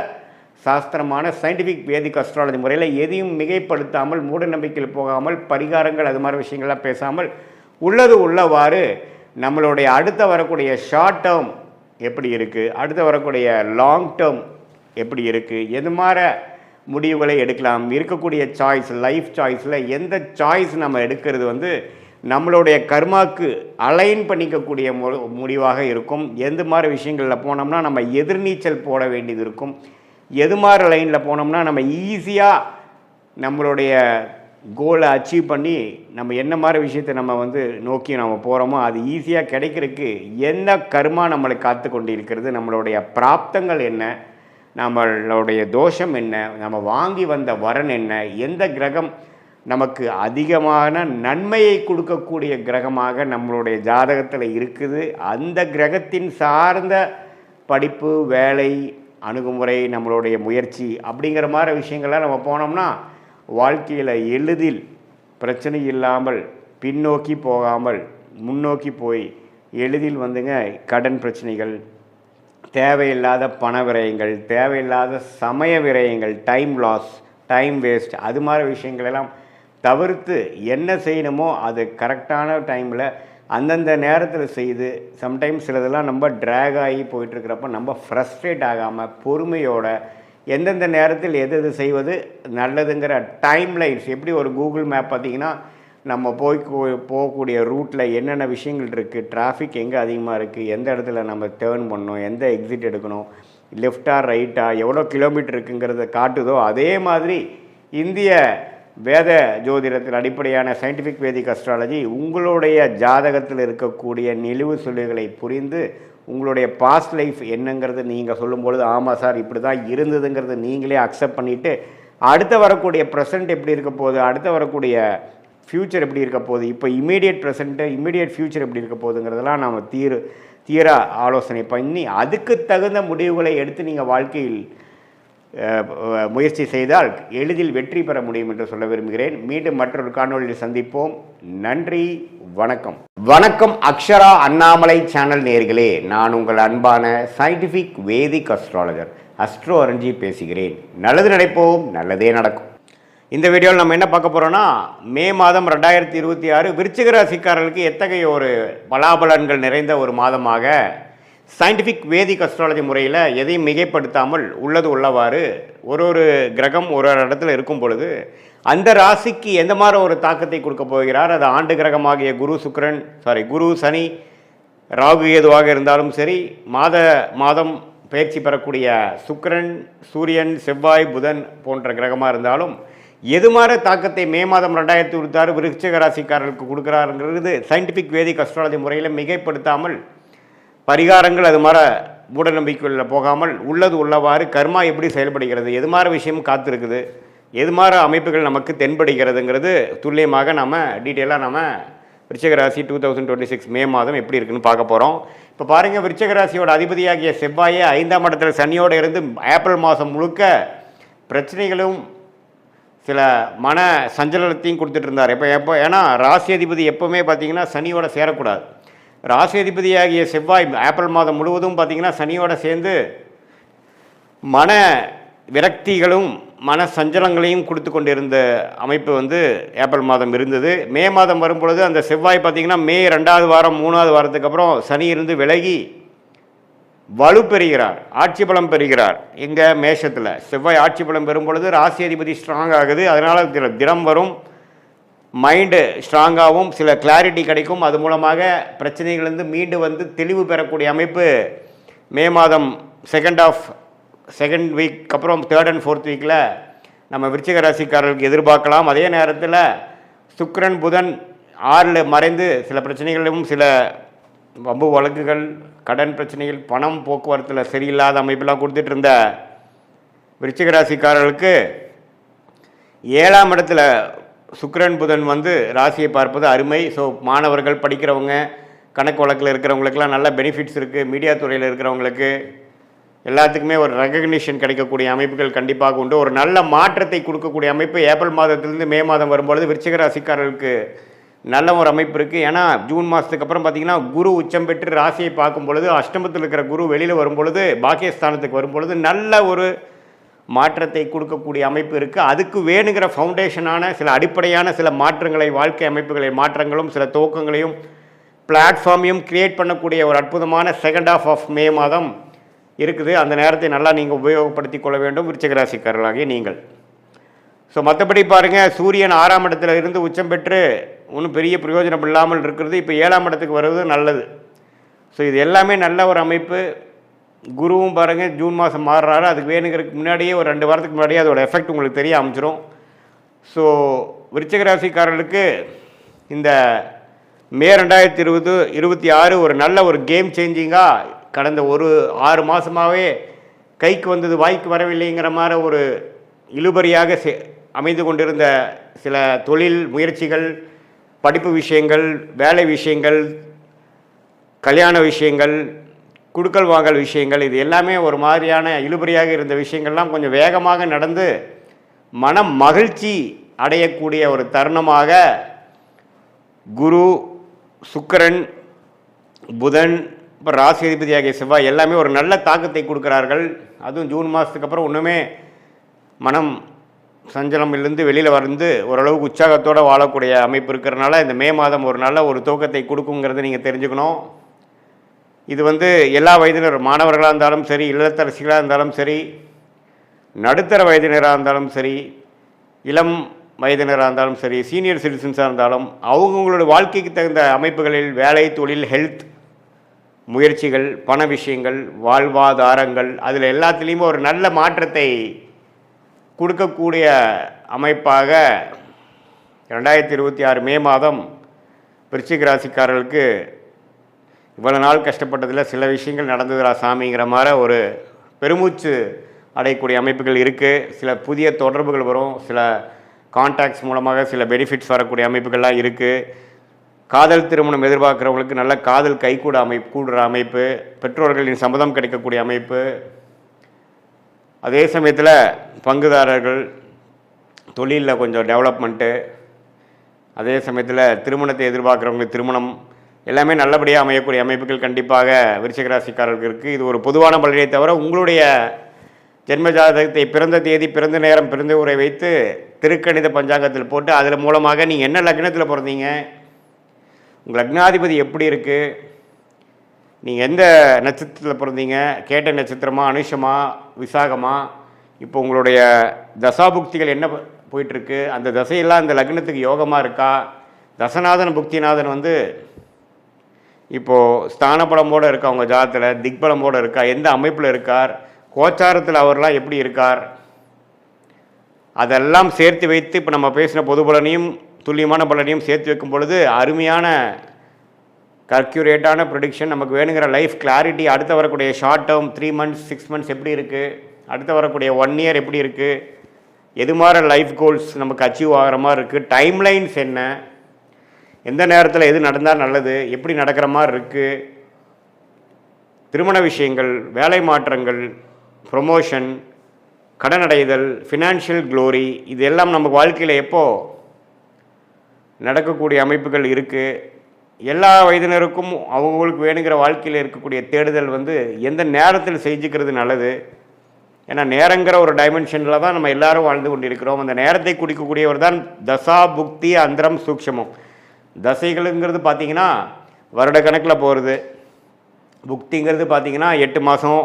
சாஸ்திரமான சயின்டிஃபிக் வேதிக் அஸ்ட்ராலஜி முறையில் எதையும் மிகைப்படுத்தாமல், மூட நம்பிக்கையில் போகாமல், பரிகாரங்கள் அது மாதிரி விஷயங்கள்லாம் பேசாமல் உள்ளது உள்ளவாறு நம்மளுடைய அடுத்த வரக்கூடிய ஷார்ட் டேர்ம் எப்படி இருக்குது, அடுத்து வரக்கூடிய லாங் டேர்ம் எப்படி இருக்குது, எது மாதிரி முடிவுகளை எடுக்கலாம், இருக்கக்கூடிய சாய்ஸ், லைஃப் சாய்ஸில் எந்த சாய்ஸ் நம்ம எடுக்கிறது வந்து நம்மளுடைய கர்மாவுக்கு அலைன் பண்ணிக்கக்கூடிய முடிவாக இருக்கும். எந்த மாதிரி விஷயங்களில் போனோம்னா நம்ம எதிர்நீச்சல் போட வேண்டியது இருக்கும், எது மாதிரி லைனில் போனோம்னா நம்ம ஈஸியாக நம்மளுடைய கோலை அச்சீவ் பண்ணி நம்ம என்ன மாதிரி விஷயத்தை நம்ம வந்து நோக்கி நம்ம போகிறோமோ அது ஈஸியாக கிடைக்கிறதுக்கு என்ன கர்மா நம்மளை காத்து கொண்டு இருக்கிறது, நம்மளுடைய பிராப்தங்கள் என்ன, நம்மளுடைய தோஷம் என்ன, நம்ம வாங்கி வந்த வரன் என்ன, எந்த கிரகம் நமக்கு அதிகமான நன்மையை கொடுக்கக்கூடிய கிரகமாக நம்மளுடைய ஜாதகத்தில் இருக்குது, அந்த கிரகத்தின் சார்ந்த படிப்பு, வேலை, அணுகுமுறை, நம்மளுடைய முயற்சி அப்படிங்கிற மாதிரி விஷயங்கள்லாம் நம்ம போனோம்னா வாழ்க்கையில் எளிதில் பிரச்சனை இல்லாமல் பின்னோக்கி போகாமல் முன்னோக்கி போய் எளிதில் வந்துங்க கடன் பிரச்சனைகள், தேவையில்லாத பண விரயங்கள், தேவையில்லாத சமய விரயங்கள், டைம் லாஸ், டைம் வேஸ்ட், அது மாதிரி விஷயங்களெல்லாம் தவிர்த்து என்ன செய்யணுமோ அது கரெக்டான டைமில் அந்தந்த நேரத்தில் செய்து, சம்டைம்ஸ் சிலதெல்லாம் நம்ம ட்ராக் ஆகி போயிட்டுருக்கிறப்ப நம்ம ஃப்ரஸ்ட்ரேட் ஆகாமல் பொறுமையோட எந்தெந்த நேரத்தில் எது எது செய்வது நல்லதுங்கிற டைம் லைன்ஸ், எப்படி ஒரு கூகுள் மேப் பார்த்திங்கன்னா நம்ம போகக்கூடிய ரூட்டில் என்னென்ன விஷயங்கள் இருக்குது, டிராஃபிக் எங்கே அதிகமாக இருக்குது, எந்த இடத்துல நம்ம டேர்ன் பண்ணணும், எந்த எக்ஸிட் எடுக்கணும், லெஃப்டா ரைட்டா, எவ்வளோ கிலோமீட்டர் இருக்குங்கிறத காட்டுதோ அதே மாதிரி இந்திய வேத ஜோதிடத்தில் அடிப்படையான சயின்டிஃபிக் வேதிக் அஸ்ட்ராலஜி உங்களுடைய ஜாதகத்தில் இருக்கக்கூடிய நிலுவு சொல்லுகளை புரிந்து உங்களுடைய பாஸ்ட் லைஃப் என்னங்கிறது நீங்கள் சொல்லும்பொழுது ஆமாம் சார் இப்படி தான் இருந்ததுங்கிறது நீங்களே அக்செப்ட் பண்ணிவிட்டு அடுத்த வரக்கூடிய ப்ரெசென்ட் எப்படி இருக்க போகுது, அடுத்த வரக்கூடிய ஃப்யூச்சர் எப்படி இருக்க போகுது, இப்போ இமீடியட் ப்ரெசென்ட்டு, இமீடியட் ஃப்யூச்சர் எப்படி இருக்க போகுதுங்கிறதெல்லாம் நம்ம தீர ஆலோசனை பண்ணி அதுக்கு தகுந்த முடிவுகளை எடுத்து நீங்கள் வாழ்க்கையில் முயற்சி செய்தால் எளிதில் வெற்றி பெற முடியும் என்று சொல்ல விரும்புகிறேன். மீண்டும் மற்றொரு காணொலியில் சந்திப்போம். நன்றி, வணக்கம். வணக்கம் அக்ஷரா அண்ணாமலை சேனல் நேயர்களே, நான் உங்கள் அன்பான சயின்டிஃபிக் வேதிக் அஸ்ட்ராலஜர் அஸ்ட்ரோ அரஞ்சி பேசுகிறேன். நல்லது நினைப்போம், நல்லதே நடக்கும். இந்த வீடியோவில் நம்ம என்ன பார்க்க போகிறோன்னா, மே மாதம் 2026 விருச்சிக ராசிக்காரர்களுக்கு எத்தகைய ஒரு பலாபலன்கள் நிறைந்த ஒரு மாதமாக சயின்டிஃபிக் வேதிக் அஸ்ட்ராலஜி முறையில் எதையும் மிகைப்படுத்தாமல் உள்ளது உள்ளவாறு ஒரு கிரகம் ஒரு இடத்துல இருக்கும் பொழுது அந்த ராசிக்கு எந்த மாதிரி ஒரு தாக்கத்தை கொடுக்க போகிறார், அது ஆண்டு கிரகமாகிய குரு, சனி, ராகு ஏதுவாக இருந்தாலும் சரி, மாதம் பயிற்சி பெறக்கூடிய சுக்கிரன், சூரியன், செவ்வாய், புதன் போன்ற கிரகமாக இருந்தாலும் எது மாதிரி தாக்கத்தை மே மாதம் 2026 விருச்சிக ராசிக்காரர்களுக்கு கொடுக்குறாருங்கிறது சயின்டிஃபிக் வேதிக் அஸ்ட்ராலஜி முறையில் மிகைப்படுத்தாமல் பரிகாரங்கள் அது மாதிரி மூட நம்பிக்கைகளில் போகாமல் உள்ளது உள்ளவாறு கர்மா எப்படி செயல்படுகிறது, எது மாதிரி விஷயம் காத்திருக்குது, எது மாதிரி அமைப்புகள் நமக்கு தென்படுகிறதுங்கிறது துல்லியமாக நம்ம டீட்டெயிலாக நம்ம விருச்சிக ராசி 2026 மே மாதம் எப்படி இருக்குன்னு பார்க்க போகிறோம். இப்போ பாருங்கள், விருச்சிக ராசியோட அதிபதியாகிய செவ்வாயே 5ஆம் இடத்துல சனியோடு இருந்து ஏப்ரல் மாதம் முழுக்க பிரச்சனைகளும் சில மன சஞ்சலத்தையும் கொடுத்துட்டு இருந்தார். எப்போ ஏன்னா ராசி அதிபதி எப்போவுமே பார்த்திங்கன்னா சனியோட சேரக்கூடாது. ராசி அதிபதியாகிய செவ்வாய் ஏப்ரல் மாதம் முழுவதும் பார்த்திங்கன்னா சனியோட சேர்ந்து மன விரக்திகளும் மன சஞ்சலங்களையும் கொடுத்து கொண்டிருந்த அமைப்பு வந்து ஏப்ரல் மாதம் இருந்தது. மே மாதம் வரும்பொழுது அந்த செவ்வாய் பார்த்திங்கன்னா மே 2வது வாரம் 3வது வாரத்துக்கு அப்புறம் சனி இருந்து விலகி வலு பெறுகிறார், ஆட்சி பலம் பெறுகிறார். இங்கே மேஷத்தில் செவ்வாய் ஆட்சி பலம் பெறும் பொழுது ராசி அதிபதி ஸ்ட்ராங் ஆகுது. அதனால் தினம் வரும் மைண்டு ஸ்ட்ராங்காகவும் சில கிளாரிட்டி கிடைக்கும். அது மூலமாக பிரச்சனைகளிலிருந்து மீண்டு வந்து தெளிவு பெறக்கூடிய அமைப்பு மே மாதம் செகண்ட் ஆஃப் செகண்ட் வீக் அப்புறம் தேர்ட் அண்ட் ஃபோர்த் வீக்கில் நம்ம விருச்சிக ராசிக்காரர்களுக்கு எதிர்பார்க்கலாம். அதே நேரத்தில் சுக்கிரன் புதன் 6ல் மறைந்து சில பிரச்சனைகளும் சில வம்பு வழக்குகள் கடன் பிரச்சனைகள் பணம் போக்குவரத்தில் சரியில்லாத அமைப்பெல்லாம் கொடுத்துட்டு இருந்த விருச்சிக ராசிக்காரர்களுக்கு 7ஆம் இடத்துல சுக்கிரன் புதன் வந்து ராசியை பார்ப்பது அருமை. ஸோ மாணவர்கள் படிக்கிறவங்க கணக்கு வழக்கில் இருக்கிறவங்களுக்கெல்லாம் நல்ல பெனிஃபிட்ஸ் இருக்குது. மீடியா துறையில் இருக்கிறவங்களுக்கு எல்லாத்துக்குமே ஒரு ரெகக்னிஷன் கிடைக்கக்கூடிய அமைப்புகள் கண்டிப்பாக உண்டு. ஒரு நல்ல மாற்றத்தை கொடுக்கக்கூடிய அமைப்பு ஏப்ரல் மாதத்திலிருந்து மே மாதம் வரும்பொழுது விருச்சிக ராசிக்காரர்களுக்கு நல்ல ஒரு அமைப்பு இருக்குது. ஏன்னா ஜூன் மாதத்துக்கு அப்புறம் பார்த்திங்கன்னா குரு உச்சம் பெற்று ராசியை பார்க்கும் பொழுது அஷ்டமத்தில் இருக்கிற குரு வெளியில் வரும்பொழுது பாக்கியஸ்தானத்துக்கு வரும்பொழுது நல்ல ஒரு மாற்றத்தை கொடுக்கக்கூடிய அமைப்பு இருக்குது. அதுக்கு வேணுங்கிற ஃபவுண்டேஷனான சில அடிப்படையான சில மாற்றங்களை வாழ்க்கை அமைப்புகளை மாற்றங்களும் சில துவக்கங்களையும் பிளாட்ஃபார்மையும் கிரியேட் பண்ணக்கூடிய ஒரு அற்புதமான செகண்ட் ஹாஃப் ஆஃப் மே மாதம் இருக்குது. அந்த நேரத்தை நல்லா நீங்கள் உபயோகப்படுத்தி கொள்ள வேண்டும் விருச்சிக ராசிக்காரர்களாகிய நீங்கள். ஸோ மற்றபடி பாருங்கள், சூரியன் 6ஆம் இடத்துல இருந்து உச்சம் பெற்று ஒன்றும் பெரிய பிரயோஜனம் இல்லாமல் இருக்கிறது. இப்போ 7ஆம் இடத்துக்கு வருவது நல்லது. ஸோ இது எல்லாமே நல்ல ஒரு அமைப்பு. குருவும் பாருங்கள் ஜூன் மாதம் மாறுறாரு. அதுக்கு வேணுங்கிறதுக்கு முன்னாடியே ஒரு 2 வாரத்துக்கு முன்னாடியே அதோட எஃபெக்ட் உங்களுக்கு தெரிய ஆரம்பிச்சிடும். ஸோ விருச்சிக ராசிக்காரர்களுக்கு இந்த மே 2026 ஒரு நல்ல ஒரு கேம் சேஞ்சிங்காக கடந்த ஒரு 6 மாதமாகவே கைக்கு வந்தது வாய்க்கு வரவில்லைங்கிற மாதிரி ஒரு இழுபறியாக அமைந்து கொண்டிருந்த சில தொழில் முயற்சிகள், படிப்பு விஷயங்கள், வேலை விஷயங்கள், கல்யாண விஷயங்கள், குடுக்கல் வாங்கல் விஷயங்கள், இது எல்லாமே ஒரு மாதிரியான இழுபறியாக இருந்த விஷயங்கள்லாம் கொஞ்சம் வேகமாக நடந்து மன மகிழ்ச்சி அடையக்கூடிய ஒரு தருணமாக குரு, சுக்கிரன், புதன், இப்போ ராசி அதிபதியாகிய செவ்வாய் எல்லாமே ஒரு நல்ல தாக்கத்தை கொடுக்குறார்கள். அதுவும் ஜூன் மாதத்துக்கு அப்புறம் ஒன்றுமே மனம் சஞ்சலமிலிருந்து வெளியில் வந்து ஓரளவுக்கு உற்சாகத்தோடு வாழக்கூடிய அமைப்பு இருக்கிறனால இந்த மே மாதம் ஒரு நல்ல ஒரு துவக்கத்தை கொடுக்குங்கிறத நீங்கள் தெரிஞ்சுக்கணும். இது வந்து எல்லா வயதினர் மாணவர்களாக இருந்தாலும் சரி, இல்லத்தரசிகளாக இருந்தாலும் சரி, நடுத்தர வயதினராக இருந்தாலும் சரி, இளம் வயதினராக இருந்தாலும் சரி, சீனியர் சிட்டிசன்ஸாக இருந்தாலும் அவங்கவுங்களோட வாழ்க்கைக்கு தகுந்த அமைப்புகளில் வேலை, தொழில், ஹெல்த் முயற்சிகள், பண விஷயங்கள், வாழ்வாதாரங்கள் அதில் எல்லாத்துலேயுமே ஒரு நல்ல மாற்றத்தை கொடுக்கக்கூடிய அமைப்பாக 2026 மே மாதம் விருச்சிக ராசிக்காரர்களுக்கு இவ்வளோ நாள் கஷ்டப்பட்டதில் சில விஷயங்கள் நடந்ததுரா சாமிங்கிற மாதிரி ஒரு பெருமூச்சு அடையக்கூடிய அமைப்புகள் இருக்குது. சில புதிய தொடர்புகள் வரும், சில கான்டாக்ட்ஸ் மூலமாக சில பெனிஃபிட்ஸ் வரக்கூடிய அமைப்புகள்லாம் இருக்குது. காதல் திருமணம் எதிர்பார்க்குறவங்களுக்கு நல்ல காதல் கைகூட கூடுற அமைப்பு, பெற்றோர்களின் சம்மதம் கிடைக்கக்கூடிய அமைப்பு. அதே சமயத்தில் பங்குதாரர்கள் தொழிலில் கொஞ்சம் டெவலப்மெண்ட்டு, அதே சமயத்தில் திருமணத்தை எதிர்பார்க்குறவங்களுக்கு திருமணம் எல்லாமே நல்லபடியாக அமையக்கூடிய அமைப்புகள் கண்டிப்பாக விருச்சிக ராசிக்காரர்களுக்கு இருக்குது. இது ஒரு பொதுவான பலனை தவிர உங்களுடைய ஜென்ம ஜாதகத்தை பிறந்த தேதி, பிறந்த நேரம், பிறந்த ஊரை வைத்து திருக்கணித பஞ்சாங்கத்தில் போட்டு அதில் மூலமாக நீங்கள் என்ன லக்னத்தில் பிறந்தீங்க, உங்கள் லக்னாதிபதி எப்படி இருக்குது, நீங்கள் எந்த நட்சத்திரத்தில் பிறந்தீங்க, கேட்ட நட்சத்திரமா, அனுஷமா, விசாகமா, இப்போ உங்களுடைய தசாபுக்திகள் என்ன போயிட்டுருக்கு, அந்த தசையெல்லாம் அந்த லக்னத்துக்கு யோகமாக இருக்கா, தசநாதன் புக்திநாதன் வந்து இப்போது ஸ்தானபலமோடு இருக்கா, உங்கள் ஜாதத்தில் திக்பலமோடு இருக்கா, எந்த அமைப்பில் இருக்கார், கோச்சாரத்தில் அவர்லாம் எப்படி இருக்கார், அதெல்லாம் சேர்த்து வைத்து இப்போ நம்ம பேசின பொது பலனையும் துல்லியமான பலனையும் சேர்த்து வைக்கும் பொழுது அருமையான கர்க்யூரேட்டான ப்ரொடிக்ஷன், நமக்கு வேணுங்கிற லைஃப் கிளாரிட்டி, அடுத்து வரக்கூடிய ஷார்ட் டேர்ம் 3 months 6 months எப்படி இருக்குது, அடுத்து வரக்கூடிய 1 year எப்படி இருக்குது, எது மாதிரி லைஃப் கோல்ஸ் நமக்கு அச்சீவ் ஆகிற மாதிரி இருக்குது, டைம்லைன்ஸ் என்ன, எந்த நேரத்தில் எது நடந்தால் நல்லது, எப்படி நடக்கிற மாதிரி இருக்குது, திருமண விஷயங்கள், வேலை மாற்றங்கள், ப்ரொமோஷன், கடன் அடைதல், ஃபினான்ஷியல் க்ளோரி, இது எல்லாம் நமக்கு வாழ்க்கையில் எப்போது நடக்கக்கூடிய அமைப்புகள் இருக்குது. எல்லா வயதினருக்கும் அவங்களுக்கு வேணுங்கிற வாழ்க்கையில் இருக்கக்கூடிய தேடுதல் வந்து எந்த நேரத்தில் செஞ்சுக்கிறது நல்லது. ஏன்னா நேரங்கிற ஒரு டைமென்ஷனில் தான் நம்ம எல்லாரும் வாழ்ந்து கொண்டிருக்கிறோம். அந்த நேரத்தை குடிக்கக்கூடியவர் தான் தசா, புக்தி, அந்தரம், சூக்ஷமம். தசைகளுங்கிறது பார்த்திங்கன்னா வருட கணக்கில் போகிறது. புக்திங்கிறது பார்த்திங்கன்னா 8 மாதம்,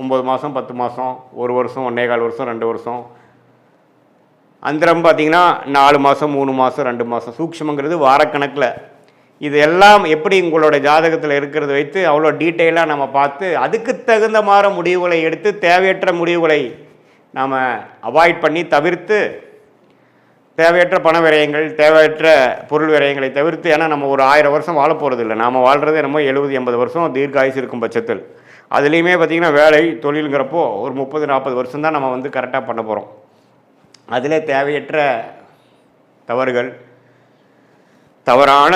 9 மாதம், 10 மாதம், 1 வருஷம், 1 1/4 வருஷம், 2 வருஷம். அந்தரம் பார்த்திங்கன்னா 4 மாதம், 3 மாதம், 2 மாதம். சூக்ஷமங்கிறது வாரக்கணக்கில். இது எல்லாம் எப்படி உங்களோட ஜாதகத்தில் இருக்கிறது வைத்து அவ்வளோ டீட்டெயிலாக நம்ம பார்த்து அதுக்கு தகுந்த மாதிரி முடிவுகளை எடுத்து தேவையற்ற முடிவுகளை நாம் அவாய்ட் பண்ணி தவிர்த்து தேவையற்ற பண விரயங்கள் தேவையற்ற பொருள் விரயங்களை தவிர்த்து, ஏன்னா நம்ம ஒரு 1000 வருஷம் வாழ போகிறது இல்லை, நாம் வாழ்கிறது நம்ம 70-80 வருஷம் தீர்க்காயுசு இருக்கும் பட்சத்தில். அதுலேயுமே பார்த்திங்கன்னா வேலை தொழிலுங்கிறப்போ ஒரு 30-40 வருஷம் தான் நம்ம வந்து கரெக்டாக பண்ண போகிறோம். அதிலே தேவையற்ற தவறுகள், தவறான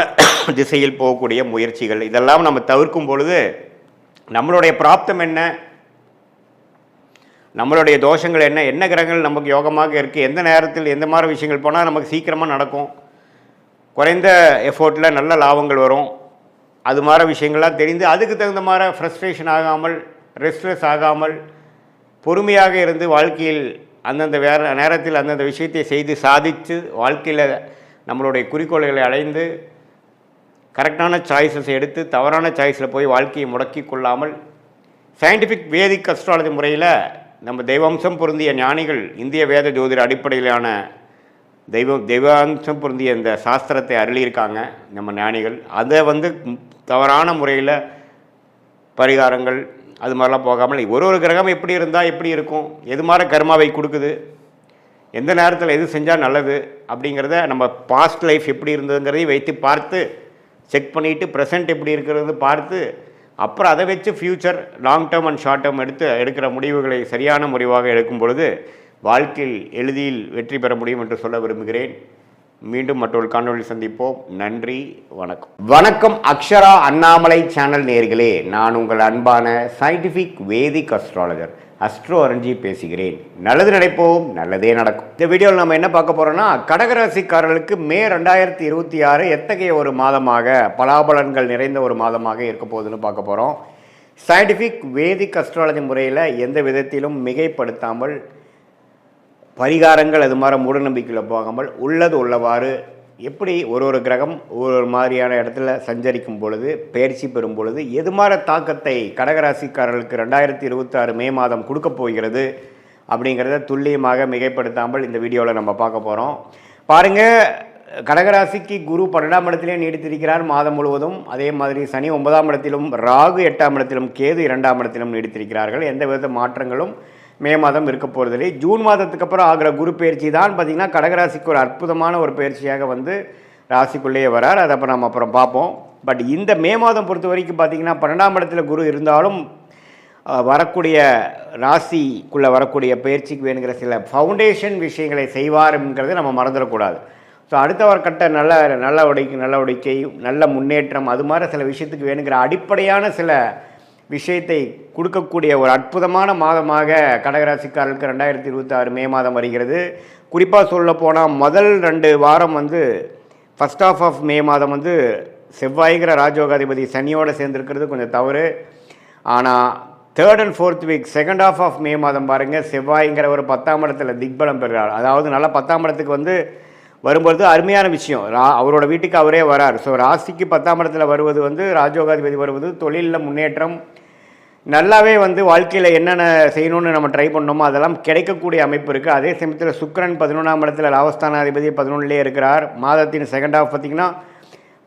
திசையில் போகக்கூடிய முயற்சிகள் இதெல்லாம் நம்ம தவிர்க்கும் பொழுது நம்மளுடைய பிராப்தம் என்ன, நம்மளுடைய தோஷங்கள் என்ன, என்ன கிரகங்கள் நமக்கு யோகமாக இருக்குது, எந்த நேரத்தில் எந்த மாதிரி விஷயங்கள் போனால் நமக்கு சீக்கிரமாக நடக்கும், குறைந்த எஃபோர்ட்டில் நல்ல லாபங்கள் வரும், அது மாதிரி விஷயங்கள்லாம் தெரிந்து அதுக்கு தகுந்த மாதிரி ஃப்ரஸ்ட்ரேஷன் ஆகாமல் ரெஸ்ட்லெஸ் ஆகாமல் பொறுமையாக இருந்து வாழ்க்கையில் அந்தந்த நேரத்தில் அந்தந்த விஷயத்தை செய்து சாதித்து வாழ்க்கையில் நம்மளுடைய குறிக்கோள்களை அடைந்து கரெக்டான சாய்ஸஸ் எடுத்து தவறான சாய்ஸில் போய் வாழ்க்கையை முடக்கி கொள்ளாமல் சயின்டிஃபிக் வேதிக் அஸ்ட்ராலஜி முறையில் நம்ம தெய்வாம்சம் பொருந்திய ஞானிகள் இந்திய வேத ஜோதிட அடிப்படையிலான தெய்வாம்சம் பொருந்திய இந்த சாஸ்திரத்தை அருளியிருக்காங்க நம்ம ஞானிகள். அதை வந்து தவறான முறையில் பரிகாரங்கள் அது மாதிரிலாம் போகாமல் ஒரு கிரகம் எப்படி இருந்தால் எப்படி இருக்கும், எது மாதிரி கர்மாவை கொடுக்குது, எந்த நேரத்தில் எது செஞ்சால் நல்லது அப்படிங்கிறத நம்ம பாஸ்ட் லைஃப் எப்படி இருந்ததுங்கிறதையும் வைத்து பார்த்து செக் பண்ணிவிட்டு ப்ரெசென்ட் எப்படி இருக்கிறது பார்த்து அப்புறம் அதை வச்சு future long term and short term எடுக்கிற முடிவுகளை சரியான முடிவாக எடுக்கும் பொழுது வாழ்க்கையில் எளிதில் வெற்றி பெற முடியும் என்று சொல்ல விரும்புகிறேன். மீண்டும் மற்றொரு காணொளியில் சந்திப்போம். நன்றி, வணக்கம். வணக்கம் அக்ஷரா அண்ணாமலை சேனல் நேயர்களே, நான் உங்கள் அன்பான சயின்டிஃபிக் வேதிக் அஸ்ட்ராலஜர் அஸ்ட்ரோ அரஞ்சி பேசுகிறேன். நல்லது நினைப்போம், நல்லதே நடக்கும். இந்த வீடியோவில் நம்ம என்ன பார்க்க போகிறோம்னா, கடகராசிக்காரர்களுக்கு மே 2026 எத்தகைய ஒரு மாதமாக பலாபலன்கள் நிறைந்த ஒரு மாதமாக இருக்க போகுதுன்னு பார்க்க போகிறோம். சயின்டிஃபிக் வேதிக் அஸ்ட்ராலஜி முறையில் எந்த விதத்திலும் மிகைப்படுத்தாமல் பரிகாரங்கள் அது மாதிரி மூடநம்பிக்கையில் போகாமல் உள்ளது உள்ளவாறு எப்படி ஒரு கிரகம் ஒரு மாதிரியான இடத்துல சஞ்சரிக்கும் பொழுது பயிற்சி பெறும் பொழுது எது மாதிரி தாக்கத்தை கடகராசிக்காரர்களுக்கு 2026 மே மாதம் கொடுக்க போகிறது அப்படிங்கிறத துல்லியமாக மிகைப்படுத்தாமல் இந்த வீடியோவில் நம்ம பார்க்க போகிறோம். பாருங்கள், கடகராசிக்கு குரு 12ஆம் இடத்திலே நீடித்திருக்கிறார் மாதம் முழுவதும். அதே மாதிரி சனி 9ஆம் இடத்திலும், ராகு 8ஆம் இடத்திலும், கேது 2ஆம் இடத்திலும் நீடித்திருக்கிறார்கள். எந்த வித மாற்றங்களும் மே மாதம் இருக்க போகிறதில்லை. ஜூன் மாதத்துக்கு அப்புறம் ஆகிற குரு பயிற்சி தான் பார்த்திங்கன்னா கடகராசிக்கு ஒரு அற்புதமான ஒரு பயிற்சியாக வந்து ராசிக்குள்ளேயே வரார். அதை நம்ம அப்புறம் பார்ப்போம். பட் இந்த மே மாதம் பொறுத்த வரைக்கும் பார்த்திங்கன்னா 12ஆம் இடத்துல குரு இருந்தாலும் வரக்கூடிய ராசிக்குள்ளே வரக்கூடிய பயிற்சிக்கு வேணுங்கிற சில ஃபவுண்டேஷன் விஷயங்களை செய்வாருங்கிறத நம்ம மறந்துடக்கூடாது. ஸோ அடுத்த ஒரு கட்ட நடவடிக்கை நல்ல முன்னேற்றம் அது மாதிரி சில விஷயத்துக்கு வேணுங்கிற அடிப்படையான சில விஷயத்தை கொடுக்கக்கூடிய ஒரு அற்புதமான மாதமாக கடகராசிக்காரர்களுக்கு 2026 மே மாதம் வருகிறது. குறிப்பாக சொல்ல போனால் முதல் 2 வாரம் வந்து ஃபஸ்ட் ஆஃப் ஆஃப் மே மாதம் வந்து செவ்வாய்கிற ராஜயோகாதிபதி சனியோடு சேர்ந்துருக்கிறது கொஞ்சம் தவறு. ஆனால் 3rd and 4th week second half of May மாதம் பாருங்கள், செவ்வாய்ங்கிற ஒரு 10ஆம் இடத்துல திக்பலம் பெறுகிறார். அதாவது நல்லா 10ஆம் இடத்துக்கு வந்து வரும்பொழுது அருமையான விஷயம். அவரோட வீட்டுக்கு அவரே வரார். ஸோ ராசிக்கு 10ஆம் இடத்துல வருவது வந்து ராஜயோகாதிபதி வருவது தொழிலில் முன்னேற்றம், நல்லாவே வந்து வாழ்க்கையில் என்னென்ன செய்யணும்னு நம்ம ட்ரை பண்ணோமோ அதெல்லாம் கிடைக்கக்கூடிய அமைப்பு இருக்குது. அதே சமயத்தில் சுக்கிரன் 11ஆம் இடத்துல லாபஸ்தானாதிபதி 11லே இருக்கிறார். மாதத்தின் செகண்ட் ஆஃப் பார்த்திங்கன்னா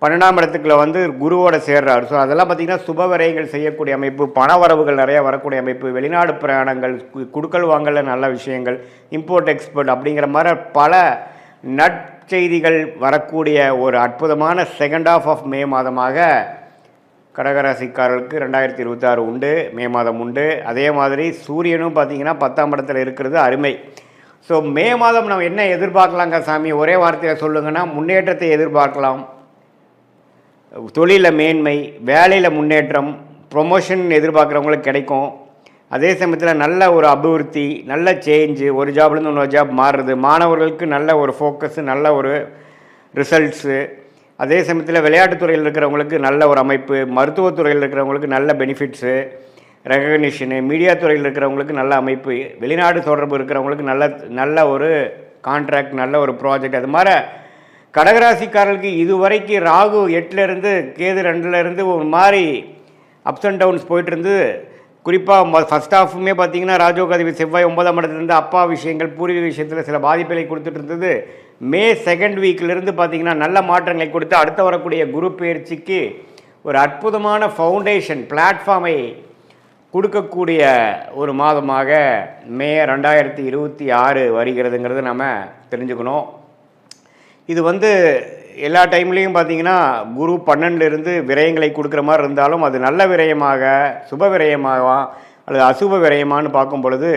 12ஆம் இடத்துக்குள்ள வந்து குருவோட சேர்றார். ஸோ அதெல்லாம் பார்த்திங்கன்னா சுப விரயங்கள் செய்யக்கூடிய அமைப்பு, பண வரவுகள் நிறையா வரக்கூடிய அமைப்பு, வெளிநாடு பிரயாணங்கள், குடுக்கல் வாங்கல நல்ல விஷயங்கள், இம்போர்ட் எக்ஸ்போர்ட் அப்படிங்கிற மாதிரி பல நற்செய்திகள் வரக்கூடிய ஒரு அற்புதமான செகண்ட் ஆஃப் ஆஃப் மே மாதமாக கடகராசிக்காரர்களுக்கு 2026 உண்டு, மே மாதம் உண்டு. அதே மாதிரி சூரியனும் பார்த்திங்கன்னா 10ஆம் இடத்துல இருக்கிறது அருமை. ஸோ மே மாதம் நம்ம என்ன எதிர்பார்க்கலாங்க சாமி, ஒரே வார்த்தையில் சொல்லுங்கன்னா முன்னேற்றத்தை எதிர்பார்க்கலாம். தொழிலில் மேன்மை, வேலையில் முன்னேற்றம், ப்ரொமோஷன் எதிர்பார்க்குறவங்களுக்கு கிடைக்கும். அதே சமயத்தில் நல்ல ஒரு அபிவிருத்தி, நல்ல சேஞ்சு, ஒரு ஜாப்லேருந்து இன்னொரு ஜாப் மாறுறது, மாணவர்களுக்கு நல்ல ஒரு ஃபோக்கஸு, நல்ல ஒரு ரிசல்ட்ஸு. அதே சமயத்தில் விளையாட்டுத்துறையில் இருக்கிறவங்களுக்கு நல்ல ஒரு அமைப்பு, மருத்துவத்துறையில் இருக்கிறவங்களுக்கு நல்ல பெனிஃபிட்ஸு, ரெகக்னிஷனு, மீடியா துறையில் இருக்கிறவங்களுக்கு நல்ல அமைப்பு, வெளிநாடு தொடர்பு இருக்கிறவங்களுக்கு நல்ல ஒரு கான்ட்ராக்ட், நல்ல ஒரு ப்ராஜெக்ட். அது மாதிரி கடகராசிக்காரர்களுக்கு இதுவரைக்கும் ராகு 8லேருந்து கேது 2லேருந்து ஒரு மாதிரி அப்ஸ் அண்ட் டவுன்ஸ் போயிட்டுருந்து குறிப்பாக ஃபஸ்ட் ஹாஃபுமே பார்த்தீங்கன்னா ராஜோகாதிபதி செவ்வாய் 9ஆம் இடத்துலேருந்து அப்பா விஷயங்கள் பூர்வீக விஷயத்தில் சில பாதிப்புகளை கொடுத்துட்டு இருந்தது. மே 2nd வீக்கிலிருந்து பார்த்தீங்கன்னா நல்ல மாற்றங்களை கொடுத்து அடுத்த வரக்கூடிய குரு பயிற்சிக்கு ஒரு அற்புதமான ஃபவுண்டேஷன் பிளாட்ஃபார்மை கொடுக்கக்கூடிய ஒரு மாதமாக மே 2026 வருகிறதுங்கிறது நம்ம தெரிஞ்சுக்கணும். இது எல்லா டைம்லேயும் பார்த்தீங்கன்னா குரு 12லிருந்து விரயங்களை கொடுக்குற மாதிரி இருந்தாலும் அது நல்ல விரயமாக சுப விரயமாக அல்லது அசுப விரயமானு பார்க்கும் பொழுது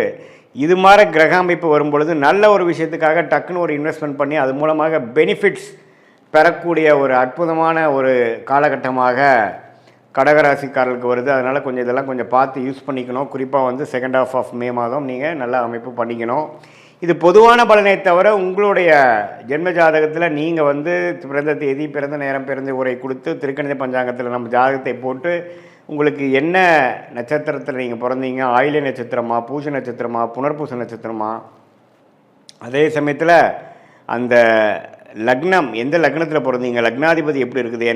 இது மாதிரி கிரக அமைப்பு வரும் பொழுது நல்ல ஒரு விஷயத்துக்காக டக்குன்னு ஒரு இன்வெஸ்ட்மெண்ட் பண்ணி அது மூலமாக பெனிஃபிட்ஸ் பெறக்கூடிய ஒரு அற்புதமான ஒரு காலகட்டமாக கடகராசிக்காரர்களுக்கு வருது. அதனால் இதெல்லாம் கொஞ்சம் பார்த்து யூஸ் பண்ணிக்கணும். குறிப்பாக 2nd half ஆஃப் மே மாதம் நீங்கள் நல்ல அமைப்பு பண்ணிக்கணும். இது பொதுவான பலனை தவிர உங்களுடைய ஜென்ம ஜாதகத்தில் நீங்கள் பிறந்த தேதி பிறந்த நேரம் பிறந்த உரை கொடுத்து திருக்கணித பஞ்சாங்கத்தில் நம்ம ஜாதகத்தை போட்டு உங்களுக்கு என்ன நட்சத்திரத்தில் நீங்கள் பிறந்தீங்க, ஆயில்ய நட்சத்திரமா, பூச நட்சத்திரமா, புனர்பூச நட்சத்திரமா, அதே சமயத்தில் அந்த லக்னம் எந்த லக்னத்தில் பிறந்தீங்க, லக்னாதிபதி எப்படி இருக்குது,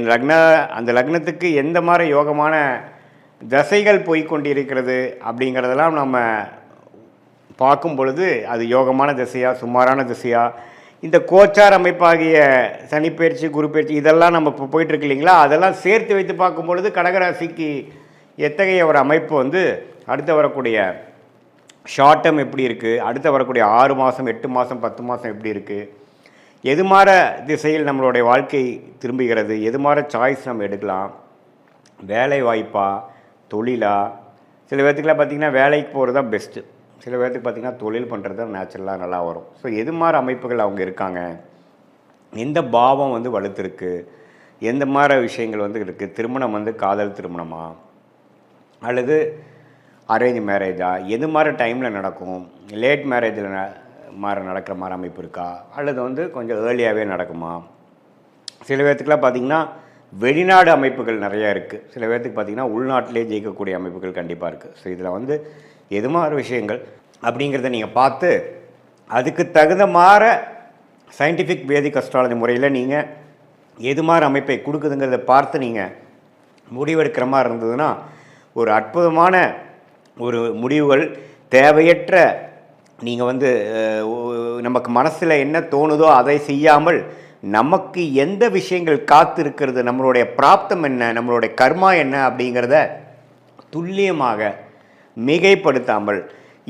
அந்த லக்னத்துக்கு எந்த மாதிரி யோகமான தசைகள் போய்கொண்டு இருக்கிறது அப்படிங்கிறதெல்லாம் நம்ம பார்க்கும் பொழுது அது யோகமான திசையா சுமாரான திசையா, இந்த கோச்சார் அமைப்பாகிய சனிப்பயிற்சி குரு பயிற்சி இதெல்லாம் நம்ம இப்போ போயிட்டுருக்கு இல்லைங்களா, அதெல்லாம் சேர்த்து வைத்து பார்க்கும் பொழுது கடகராசிக்கு எத்தகைய ஒரு அமைப்பு அடுத்து வரக்கூடிய ஷார்ட் டேர்ம் எப்படி இருக்குது, அடுத்து வரக்கூடிய 6 மாதம் 8 மாதம் 10 மாதம் எப்படி இருக்குது, எது மாதிரி திசையில் நம்மளுடைய வாழ்க்கை திரும்புகிறது, எது மாதிரி சாய்ஸ் நம்ம எடுக்கலாம், வேலை வாய்ப்பா தொழிலா, சில பேர்த்துக்கெலாம் பார்த்திங்கன்னா வேலைக்கு போகிறது தான் பெஸ்ட்டு, சில பேர்த்துக்கு பார்த்திங்கன்னா தொழில் பண்ணுறது தான் நேச்சுரலாக நல்லா வரும். ஸோ எது மாதிரி அமைப்புகள் அவங்க இருக்காங்க, எந்த பாவம் வலுத்திருக்கு, எந்த மாதிரி விஷயங்கள் இருக்குது, திருமணம் காதல் திருமணமா அல்லது அரேஞ்ச் மேரேஜா, எது மாதிரி டைமில் நடக்கும், லேட் மேரேஜில் நடக்கிற மாதிரி அமைப்பு இருக்கா அல்லது கொஞ்சம் ஏர்லியாகவே நடக்குமா. சில பேர்த்துக்கெலாம் பார்த்திங்கன்னா வெளிநாடு அமைப்புகள் நிறையா இருக்குது, சில பேர்த்துக்கு பார்த்திங்கன்னா உள்நாட்டிலே ஜெயிக்கக்கூடிய அமைப்புகள் கண்டிப்பாக இருக்குது. ஸோ இதில் எது மாதிரி விஷயங்கள் அப்படிங்கிறத நீங்கள் பார்த்து அதுக்கு தகுந்த மாதிரி சயின்டிஃபிக் வேதிக் அஸ்ட்ராலஜி முறையில் நீங்கள் எது மாதிரி அமைப்பை கொடுக்குதுங்கிறத பார்த்து நீங்கள் முடிவெடுக்கிற மாதிரி இருந்ததுன்னா ஒரு அற்புதமான ஒரு முடிவுகள் தேவையற்ற நீங்கள் நமக்கு மனசில் என்ன தோணுதோ அதை செய்யாமல் நமக்கு எந்த விஷயங்கள் காத்து இருக்கிறது, நம்மளுடைய பிராப்தம் என்ன, நம்மளுடைய கர்மா என்ன அப்படிங்கிறத துல்லியமாக மிகைப்படுத்தாமல்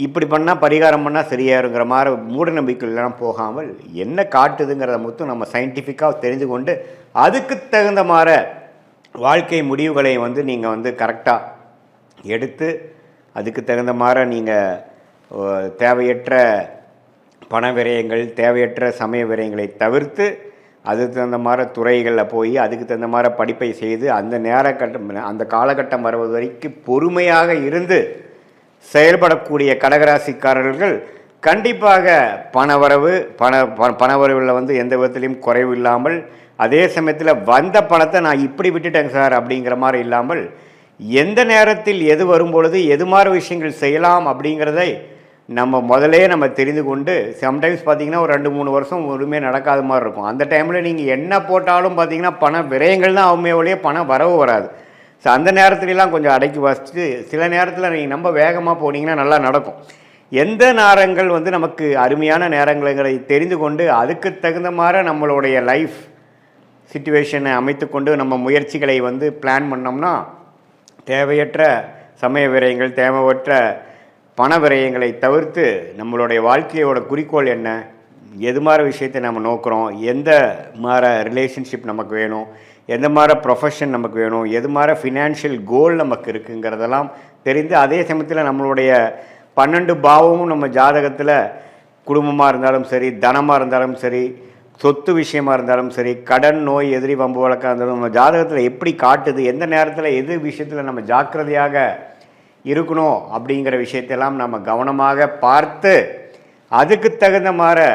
இப்படி பண்ணால் பரிகாரம் பண்ணால் சரியாருங்கிற மாதிரி மூட நம்பிக்கைலாம் போகாமல் என்ன காட்டுதுங்கிறத மட்டும் நம்ம சயின்டிஃபிக்காக தெரிஞ்சு கொண்டு அதுக்கு தகுந்த மாதிரி வாழ்க்கை முடிவுகளை நீங்கள் கரெக்டாக எடுத்து அதுக்கு தகுந்த மாதிரி நீங்கள் தேவையற்ற பண விரயங்கள் தேவையற்ற சமய விரயங்களை தவிர்த்து அதுக்கு தகுந்த மாதிரி துறைகளில் போய் அதுக்கு தகுந்த மாதிரி படிப்பை செய்து அந்த காலகட்டம் வருவது வரைக்கும் பொறுமையாக இருந்து செயல்படக்கூடிய கடகராசிக்காரர்கள் கண்டிப்பாக பணவரவில் எந்த விதத்திலையும் குறைவு இல்லாமல், அதே சமயத்தில் வந்த பணத்தை நான் இப்படி விட்டுட்டேங்க சார் அப்படிங்கிற மாதிரி இல்லாமல் எந்த நேரத்தில் எது வரும்பொழுது எது மாதிரி விஷயங்கள் செய்யலாம் அப்படிங்கிறதை நம்ம தெரிந்து கொண்டு சம்டைம்ஸ் பார்த்திங்கன்னா ஒரு 2-3 வருஷம் ஒருமே நடக்காத மாதிரி இருக்கும். அந்த டைமில் நீங்கள் என்ன போட்டாலும் பார்த்திங்கன்னா பண விரயங்கள் தான் ஆகுமே ஒழிய பணம் வரவு வராது. ஸோ அந்த நேரத்துலலாம் கொஞ்சம் அடக்கி வச்சுட்டு சில நேரத்தில் நீங்கள் ரொம்ப வேகமாக போனீங்கன்னா நல்லா நடக்கும். எந்த நேரங்கள் நமக்கு அருமையான நேரங்களை தெரிந்து கொண்டு அதுக்கு தகுந்த மாதிரி நம்மளுடைய லைஃப் சிச்சுவேஷனை அமைத்து கொண்டு நம்ம முயற்சிகளை பிளான் பண்ணோம்னா தேவையற்ற சமய விரயங்கள் தேவையற்ற பண விரயங்களை தவிர்த்து நம்மளுடைய வாழ்க்கையோட குறிக்கோள் என்ன, எது மாதிரி விஷயத்தை நம்ம நோக்கிறோம், எந்த மாதிரி ரிலேஷன்ஷிப் நமக்கு வேணும், எந்த மாதிரி ப்ரொஃபஷன் நமக்கு வேணும், எது மாதிரி ஃபினான்ஷியல் கோல் நமக்கு இருக்குங்கிறதெல்லாம் தெரிந்து அதே சமயத்தில் நம்மளுடைய 12 பாவமும் நம்ம ஜாதகத்தில் குடும்பமாக இருந்தாலும் சரி, தனமாக இருந்தாலும் சரி, சொத்து விஷயமாக இருந்தாலும் சரி, கடன் நோய் எதிரி வம்பு வழக்காக இருந்தாலும் நம்ம ஜாதகத்தில் எப்படி காட்டுது, எந்த நேரத்தில் எது விஷயத்தில் நம்ம ஜாக்கிரதையாக இருக்கணும் அப்படிங்கிற விஷயத்தெல்லாம் நம்ம கவனமாக பார்த்து அதுக்கு தகுந்த மாதிரி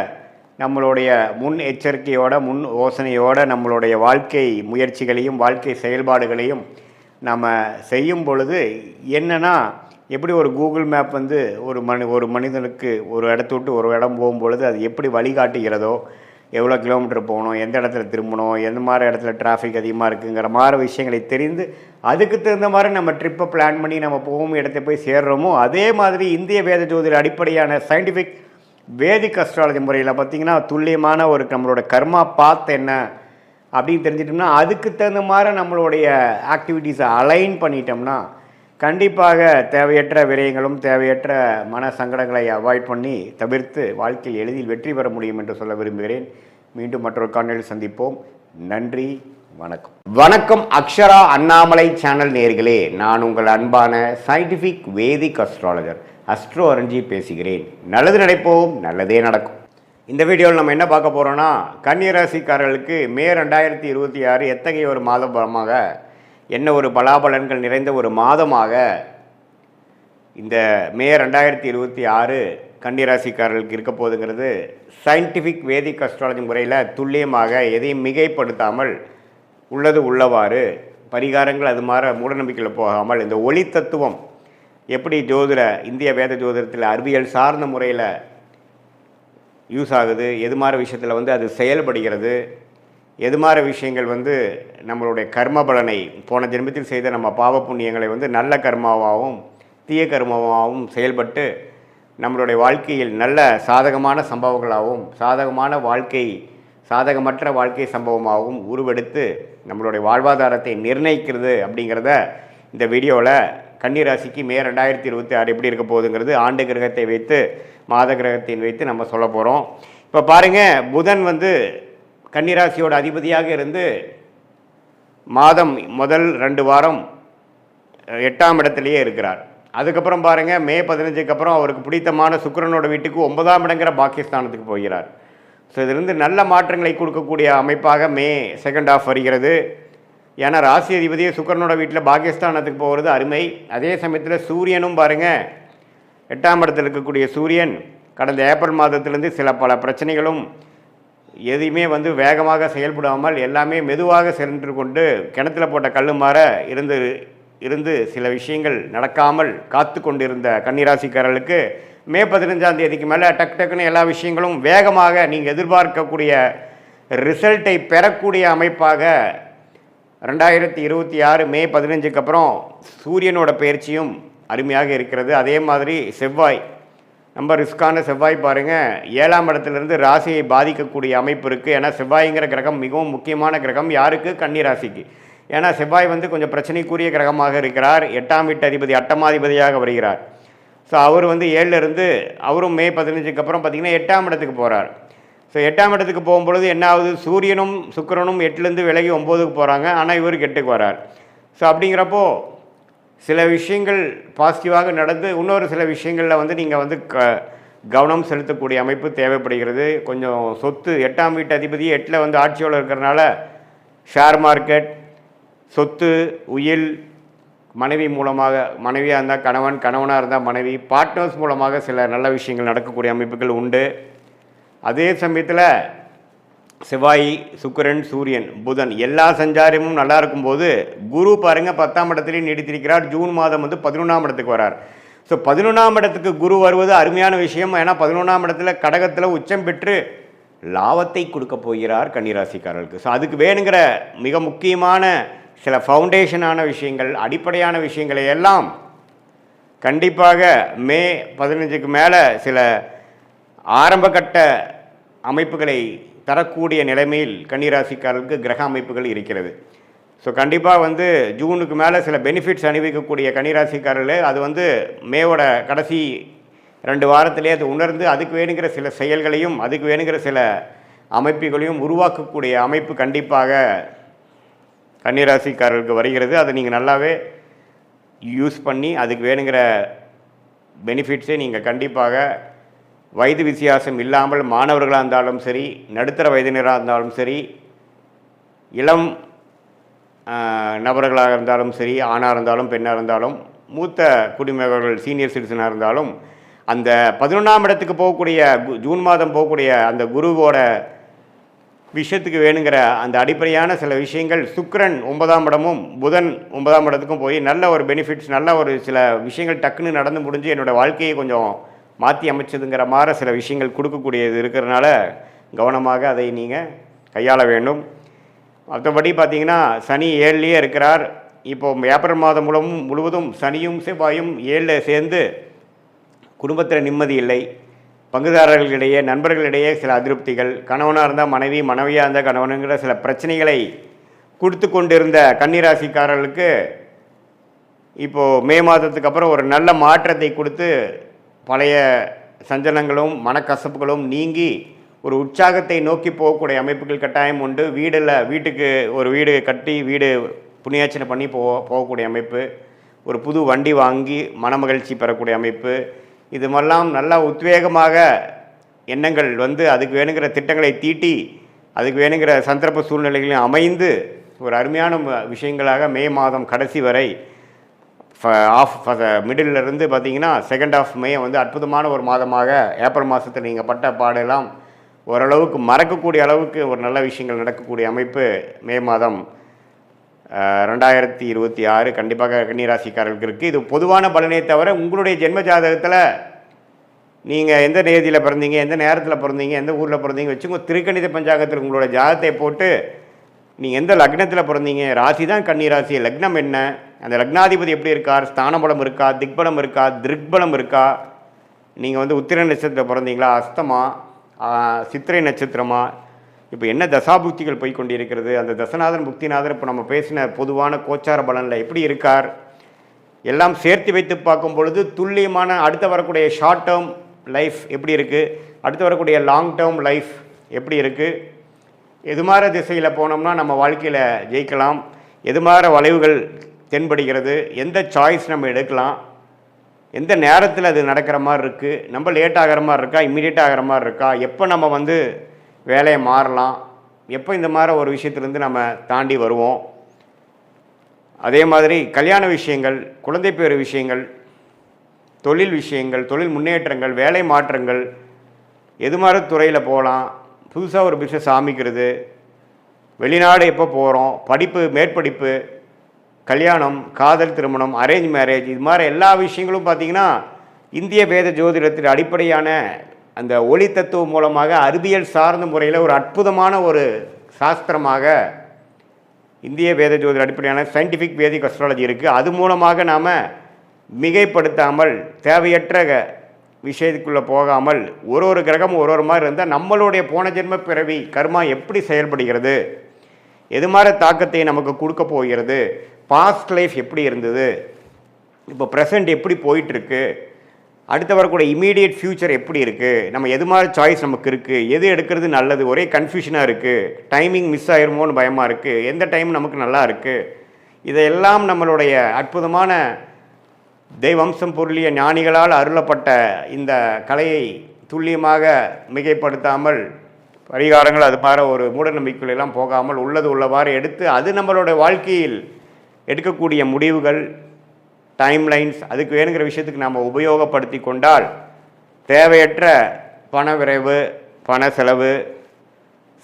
நம்மளுடைய முன் எச்சரிக்கையோட முன் யோசனையோடு நம்மளுடைய வாழ்க்கை முயற்சிகளையும் வாழ்க்கை செயல்பாடுகளையும் நம்ம செய்யும் பொழுது என்னென்னா எப்படி ஒரு கூகுள் மேப் ஒரு மனிதனுக்கு ஒரு இடத்த விட்டு ஒரு இடம் போகும்பொழுது அது எப்படி வழிகாட்டுகிறதோ எவ்வளோ கிலோமீட்டர் போகணும், எந்த இடத்துல திரும்பணும், எந்த மாதிரி இடத்துல டிராஃபிக் அதிகமாக இருக்குங்கிற மாதிரி விஷயங்களை தெரிந்து அதுக்கு தகுந்த மாதிரி நம்ம ட்ரிப்பை பிளான் பண்ணி நம்ம போகும் இடத்த போய் சேர்றோமோ, அதே மாதிரி இந்திய வேத ஜோதிட அடிப்படையான சயின்டிஃபிக் வேதிக் அஸ்ட்ராலஜி முறையில் பார்த்திங்கன்னா துல்லியமான ஒரு நம்மளோட கர்மா பாத் என்ன அப்படின்னு தெரிஞ்சிட்டோம்னா அதுக்கு தகுந்த மாதிரி நம்மளுடைய ஆக்டிவிட்டீஸை அலைன் பண்ணிட்டோம்னா கண்டிப்பாக தேவையற்ற விரயங்களும் தேவையற்ற மன சங்கடங்களை அவாய்ட் பண்ணி தவிர்த்து வாழ்க்கையில் எளிதில் வெற்றி பெற முடியும் என்று சொல்ல விரும்புகிறேன். மீண்டும் மற்றொரு காணொளியில் சந்திப்போம். நன்றி, வணக்கம். வணக்கம் அக்ஷரா அண்ணாமலை சேனல் நேயர்களே, நான் உங்கள் அன்பான சயின்டிஃபிக் வேதிக் அஸ்ட்ராலஜர் அஸ்ட்ரோ அரஞ்சி பேசுகிறேன். நல்லது நினைப்போம், நல்லதே நடக்கும். இந்த வீடியோவில் நம்ம என்ன பார்க்க போகிறோன்னா, கன்னிராசிக்காரர்களுக்கு மே 2026 எத்தகைய ஒரு மாதமாக, என்ன ஒரு பலாபலன்கள் நிறைந்த ஒரு மாதமாக இந்த மே 2026 கன்னிராசிக்காரர்களுக்கு இருக்க போகுதுங்கிறது சயின்டிஃபிக் வேதிக் அஸ்ட்ராலஜி முறையில் துல்லியமாக எதையும் மிகைப்படுத்தாமல் உள்ளது உள்ளவாறு பரிகாரங்கள் அது மாதிரி மூடநம்பிக்கையில் போகாமல் இந்த ஒளி தத்துவம் எப்படி இந்திய வேத ஜோதிடத்தில் அறிவியல் சார்ந்த முறையில் யூஸ் ஆகுது, எது மாதிரி விஷயத்தில் அது செயல்படுகிறது, எது மாதிரி விஷயங்கள் நம்மளுடைய கர்ம பலனை போன ஜென்மத்தில் செய்த நம்ம பாவ புண்ணியங்களை நல்ல கர்மாவாகவும் தீய கர்மாவாகவும் செயல்பட்டு நம்மளுடைய வாழ்க்கையில் நல்ல சாதகமான சம்பவங்களாகவும் சாதகமற்ற வாழ்க்கை சம்பவமாகவும் உருவெடுத்து நம்மளுடைய வாழ்வாதாரத்தை நிர்ணயிக்கிறது அப்படிங்கிறத இந்த வீடியோவில் கன்னிராசிக்கு மே 2026 எப்படி இருக்க போகுதுங்கிறது ஆண்டு கிரகத்தை வைத்து மாத கிரகத்தின் வைத்து நம்ம சொல்ல போகிறோம். இப்போ பாருங்கள், புதன் கன்னிராசியோட அதிபதியாக இருந்து மாதம் முதல் 2 வாரம் 8ஆம் இடத்துலையே இருக்கிறார். அதுக்கப்புறம் பாருங்கள், மே 15க்கு அப்புறம் அவருக்கு பிடித்தமான சுக்கிரனோட வீட்டுக்கு 9ஆம் இடங்கிற பாகிஸ்தானத்துக்கு போகிறார். ஸோ இதிலிருந்து நல்ல மாற்றங்களை கொடுக்கக்கூடிய அமைப்பாக மே செகண்ட் ஹாஃப் வருகிறது. ஏன்னா ராசி அதிபதியே சுக்கிரனோட வீட்டில் பாகிஸ்தானத்துக்கு போகிறது அருமை. அதே சமயத்தில் சூரியனும் பாருங்கள், 8ஆம் இடத்தில் இருக்கக்கூடிய சூரியன் கடந்த ஏப்ரல் மாதத்திலிருந்து பல பிரச்சனைகளும் எதையுமே வேகமாக செயல்படாமல் எல்லாமே மெதுவாக சென்று கொண்டு கிணத்துல போட்ட கல் மாற இருந்து சில விஷயங்கள் நடக்காமல் காத்து கொண்டிருந்த கன்னிராசிக்காரர்களுக்கு மே 15ஆம் தேதிக்கு மேலே டக்குன்னு எல்லா விஷயங்களும் வேகமாக நீங்கள் எதிர்பார்க்கக்கூடிய ரிசல்ட்டை பெறக்கூடிய அமைப்பாக 2026 மே 15க்கு அப்புறம் சூரியனோட பயிற்சியும் அருமையாக இருக்கிறது. அதே மாதிரி செவ்வாய், நம்ம ரிஸ்கான செவ்வாய் பாருங்கள், 7ஆம் இடத்துலேருந்து ராசியை பாதிக்கக்கூடிய அமைப்பு இருக்குது. ஏன்னா செவ்வாய்ங்கிற கிரகம் மிகவும் முக்கியமான கிரகம். யாருக்கு? கன்னிராசிக்கு. ஏன்னா செவ்வாய் கொஞ்சம் பிரச்சனைக்குரிய கிரகமாக இருக்கிறார். 8ஆம் வீட்டு அதிபதி அட்டமாதிபதியாக வருகிறார். ஸோ அவர் 7ல் இருந்து அவரும் மே 15க்கு அப்புறம் பார்த்திங்கன்னா 8ஆம் இடத்துக்கு போகிறார். ஸோ 8ஆம் இடத்துக்கு போகும்பொழுது என்ன ஆகுது, சூரியனும் சுக்கிரனும் 8லேருந்து விலகி 9க்கு போகிறாங்க. ஆனால் இவருக்கு 8க்கு வரார். ஸோ அப்படிங்கிறப்போ சில விஷயங்கள் பாசிட்டிவாக நடந்து இன்னொரு சில விஷயங்களில் நீங்கள் கவனம் செலுத்தக்கூடிய அமைப்பு தேவைப்படுகிறது. கொஞ்சம் சொத்து, 8ஆம் வீட்டு அதிபதி 8ல் ஆட்சியோடு இருக்கிறனால ஷேர் மார்க்கெட், சொத்து, உயில், மனைவி மூலமாக, மனைவியாக இருந்தால் கணவன், கணவனாக இருந்தால் மனைவி, பார்ட்னர்ஸ் மூலமாக சில நல்ல விஷயங்கள் நடக்கக்கூடிய அமைப்புகள் உண்டு. அதே சமயத்தில் செவ்வாய், சுக்கிரன், சூரியன், புதன் எல்லா சஞ்சாரமும் நல்லா இருக்கும்போது குரு பாருங்கள் 10ஆம் இடத்துலேயும் நீடித்திருக்கிறார். ஜூன் மாதம் 11ஆம் இடத்துக்கு வரார். ஸோ 11ஆம் இடத்துக்கு குரு வருவது அருமையான விஷயம். ஏன்னா 11ஆம் இடத்துல கடகத்தில் உச்சம் பெற்று லாபத்தை கொடுக்க போகிறார் கன்னிராசிக்காரர்களுக்கு. ஸோ அதுக்கு வேணுங்கிற மிக முக்கியமான சில ஃபவுண்டேஷனான விஷயங்கள், அடிப்படையான விஷயங்களை எல்லாம் கண்டிப்பாக மே 15க்கு மேலே சில ஆரம்பகட்ட அமைப்புகளை தரக்கூடிய நிலைமையில் கன்னிராசிக்காரர்களுக்கு கிரக அமைப்புகள் இருக்கிறது. ஸோ கண்டிப்பாக ஜூனுக்கு மேலே சில பெனிஃபிட்ஸ் அனுபவிக்கக்கூடிய கன்னிராசிக்காரர்கள் அது மேவோட கடைசி 2 வாரத்திலே அது உணர்ந்து அதுக்கு வேணுங்கிற சில செயல்களையும் அதுக்கு வேணுங்கிற சில அமைப்புகளையும் உருவாக்கக்கூடிய அமைப்பு கண்டிப்பாக கன்னிராசிக்காரர்களுக்கு வருகிறது. அதை நீங்கள் நல்லாவே யூஸ் பண்ணி அதுக்கு வேணுங்கிற பெனிஃபிட்ஸை நீங்கள் கண்டிப்பாக வயது வித்தியாசம் இல்லாமல் மாணவர்களாக இருந்தாலும் சரி, நடுத்தர வயதினராக இருந்தாலும் சரி, இளம் நபர்களாக இருந்தாலும் சரி, ஆணாக இருந்தாலும் பெண்ணாக இருந்தாலும், மூத்த குடிமகர்கள் சீனியர் சிட்டிசனாக இருந்தாலும், அந்த 11ஆம் இடத்துக்கு போகக்கூடிய ஜூன் மாதம் போகக்கூடிய அந்த குருவோட விஷயத்துக்கு வேணுங்கிற அந்த அடிப்படையான சில விஷயங்கள் சுக்கிரன் 9ஆம் இடமும் புதன் 9ஆம் இடத்துக்கும் போய் நல்ல ஒரு பெனிஃபிட்ஸ், நல்ல ஒரு சில விஷயங்கள் டக்குன்னு நடந்து முடிஞ்சு என்னோடய வாழ்க்கையை கொஞ்சம் மாற்றி அமைச்சதுங்கிற மாதிரி சில விஷயங்கள் கொடுக்கக்கூடியது இருக்கிறதுனால கவனமாக அதை நீங்கள் கையாள வேண்டும். மற்றபடி பார்த்தீங்கன்னா சனி 7லேயே இருக்கிறார். இப்போது ஏப்ரல் மாதம் முழுவதும் சனியும் செவ்வாயும் 7ல் சேர்ந்து குடும்பத்தில் நிம்மதி இல்லை. பங்குதாரர்களிடையே நண்பர்களிடையே சில அதிருப்திகள், கணவனாக இருந்தால் மனைவி, மனைவியாக இருந்தால் கணவனுங்கிற சில பிரச்சனைகளை கொடுத்து கொண்டிருந்த கன்னிராசிக்காரர்களுக்கு இப்போது மே மாதத்துக்கு அப்புறம் ஒரு நல்ல மாற்றத்தை கொடுத்து பழைய சஞ்சலங்களும் மனக்கசப்புகளும் நீங்கி ஒரு உற்சாகத்தை நோக்கி போகக்கூடிய அமைப்புகள் கட்டாயம் உண்டு. வீட்டுக்கு ஒரு வீடு கட்டி வீடு புண்ணியாச்சனை பண்ணி போகக்கூடிய அமைப்பு, ஒரு புது வண்டி வாங்கி மனமகிழ்ச்சி பெறக்கூடிய அமைப்பு, இது மாதிரிலாம் நல்லா உத்வேகமாக எண்ணங்கள் வந்து அதுக்கு வேணுங்கிற திட்டங்களை தீட்டி அதுக்கு வேணுங்கிற சந்தர்ப்ப சூழ்நிலைகளையும் அமைந்து ஒரு அருமையான விஷயங்களாக மே மாதம் கடைசி வரை மிடிலிருந்து பார்த்தீங்கன்னா செகண்ட் ஆஃப் மே வந்து அற்புதமான ஒரு மாதமாக ஏப்ரல் மாதத்தில் நீங்கள் பட்ட பாடெல்லாம் ஓரளவுக்கு மறக்கக்கூடிய அளவுக்கு ஒரு நல்ல விஷயங்கள் நடக்கக்கூடிய அமைப்பு மே மாதம் 2026 கண்டிப்பாக கன்னிராசிக்காரர்களுக்கு இருக்குது. இது பொதுவான பலனே தவிர உங்களுடைய ஜென்ம ஜாதகத்தில் நீங்கள் எந்த தேதியில் பிறந்தீங்க, எந்த நேரத்தில் பிறந்தீங்க, எந்த ஊரில் பிறந்தீங்க வச்சுங்க. திருக்கணித பஞ்சாங்கத்தில் உங்களோட ஜாதகத்தை போட்டு நீங்கள் எந்த லக்னத்தில் பிறந்தீங்க, ராசி தான் கன்னிராசி, லக்னம் என்ன, அந்த லக்னாதிபதி எப்படி இருக்கார், ஸ்தானபலம் இருக்கா, திக்பலம் இருக்கா, திருக்பலம் இருக்கா, நீங்கள் வந்து உத்திர நட்சத்திரத்தில் பிறந்தீங்களா, அஸ்தமா, சித்திரை நட்சத்திரமா, இப்போ என்ன தசாபுக்திகள் போய் கொண்டிருக்கிறது, அந்த தசநாதன் புக்திநாதன் இப்போ நம்ம பேசின பொதுவான கோச்சார பலனில் எப்படி இருக்கார், எல்லாம் சேர்த்து வைத்து பார்க்கும் பொழுது துல்லியமான அடுத்து வரக்கூடிய ஷார்ட் டேர்ம் லைஃப் எப்படி இருக்குது, அடுத்து வரக்கூடிய லாங் டேர்ம் லைஃப் எப்படி இருக்குது, எது மாதிரி திசையில் போனோம்னா நம்ம வாழ்க்கையில் ஜெயிக்கலாம், எது மாதிரி வளைவுகள் தென்படுகிறது, எந்த சாய்ஸ் நம்ம எடுக்கலாம், எந்த நேரத்தில் அது நடக்கிற மாதிரி இருக்குது, நம்ம லேட் ஆகிற மாதிரி இருக்கா, இம்மிடியேட் ஆகிற மாதிரி இருக்கா, எப்போ நம்ம வந்து வேலையை மாறலாம், எப்போ இந்த மாதிரி ஒரு விஷயத்துலேருந்து நம்ம தாண்டி வருவோம். அதே மாதிரி கல்யாண விஷயங்கள், குழந்தை பேறு விஷயங்கள், தொழில் விஷயங்கள், தொழில் முன்னேற்றங்கள், வேலை மாற்றங்கள், எது மாதிரி துறையில் போகலாம், புதுசாக ஒரு பிஸ்னஸ் ஆரம்பிக்கிறது, வெளிநாடு எப்போ போகிறோம், படிப்பு, மேற்படிப்பு, கல்யாணம், காதல் திருமணம், அரேஞ்ச் மேரேஜ், இது மாதிரி எல்லா விஷயங்களும் பார்த்திங்கன்னா இந்திய வேத ஜோதிடத்தின் அடிப்படையான அந்த ஒளி தத்துவம் மூலமாக அறிவியல் சார்ந்த முறையில் ஒரு அற்புதமான ஒரு சாஸ்திரமாக இந்திய வேத ஜோதிட அடிப்படையான சயின்டிஃபிக் வேதிக் அஸ்ட்ராலஜி இருக்குது. அது மூலமாக நாம் மிகைப்படுத்தாமல் தேவையற்ற விஷயத்துக்குள்ளே போகாமல் ஒரு கிரகம் ஒரு மாதிரி இருந்தால் நம்மளுடைய போன ஜென்ம பிறவி கர்மா எப்படி செயல்படுகிறது, எது மாதிரி தாக்கத்தை நமக்கு கொடுக்க போகிறது, பாஸ்ட் லைஃப் எப்படி இருந்தது, இப்போ ப்ரெசண்ட் எப்படி போயிட்டுருக்கு, அடுத்து வரக்கூடிய இமீடியட் ஃப்யூச்சர் எப்படி இருக்குது, நம்ம எது மாதிரி சாய்ஸ் நமக்கு இருக்குது, எது எடுக்கிறது நல்லது, ஒரே கன்ஃபியூஷனாக இருக்குது, டைமிங் மிஸ் ஆயிருமோன்னு பயமாக இருக்குது, எந்த டைம் நமக்கு நல்லா இருக்குது, இதையெல்லாம் நம்மளுடைய அற்புதமான தெய்வம்சம் பொருளிய ஞானிகளால் அருளப்பட்ட இந்த கலையை துல்லியமாக மிகைப்படுத்தாமல் பரிகாரங்கள் அது மாதிரி ஒரு மூடநம்பிக்கைகளெல்லாம் போகாமல் உள்ளது உள்ளவாறு எடுத்து அது நம்மளோட வாழ்க்கையில் எடுக்கக்கூடிய முடிவுகள், டைம்லைன்ஸ், அதுக்கு வேணுங்கிற விஷயத்துக்கு நாம் உபயோகப்படுத்தி கொண்டால் தேவையற்ற பண விரைவு, பண செலவு,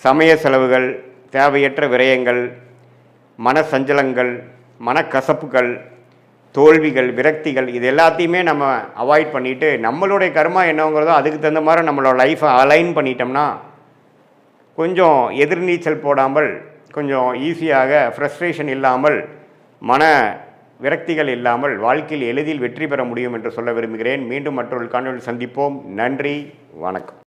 சமய செலவுகள், தேவையற்ற விரயங்கள், மன சஞ்சலங்கள், மனக்கசப்புகள், தோல்விகள், விரக்திகள், இது எல்லாத்தையுமே நம்ம அவாய்ட் பண்ணிவிட்டு நம்மளுடைய கர்மா என்னங்கிறதோ அதுக்கு தகுந்த மாதிரி நம்மளோட லைஃப்பை அலைன் பண்ணிட்டோம்னா கொஞ்சம் எதிர்நீச்சல் போடாமல் கொஞ்சம் ஈஸியாக ஃப்ரஸ்ட்ரேஷன் இல்லாமல் மன விரக்திகள் இல்லாமல் வாழ்க்கையில் எளிதில் வெற்றி பெற முடியும் என்று சொல்ல விரும்புகிறேன். மீண்டும் மற்றொரு காணொளியில் சந்திப்போம். நன்றி, வணக்கம்.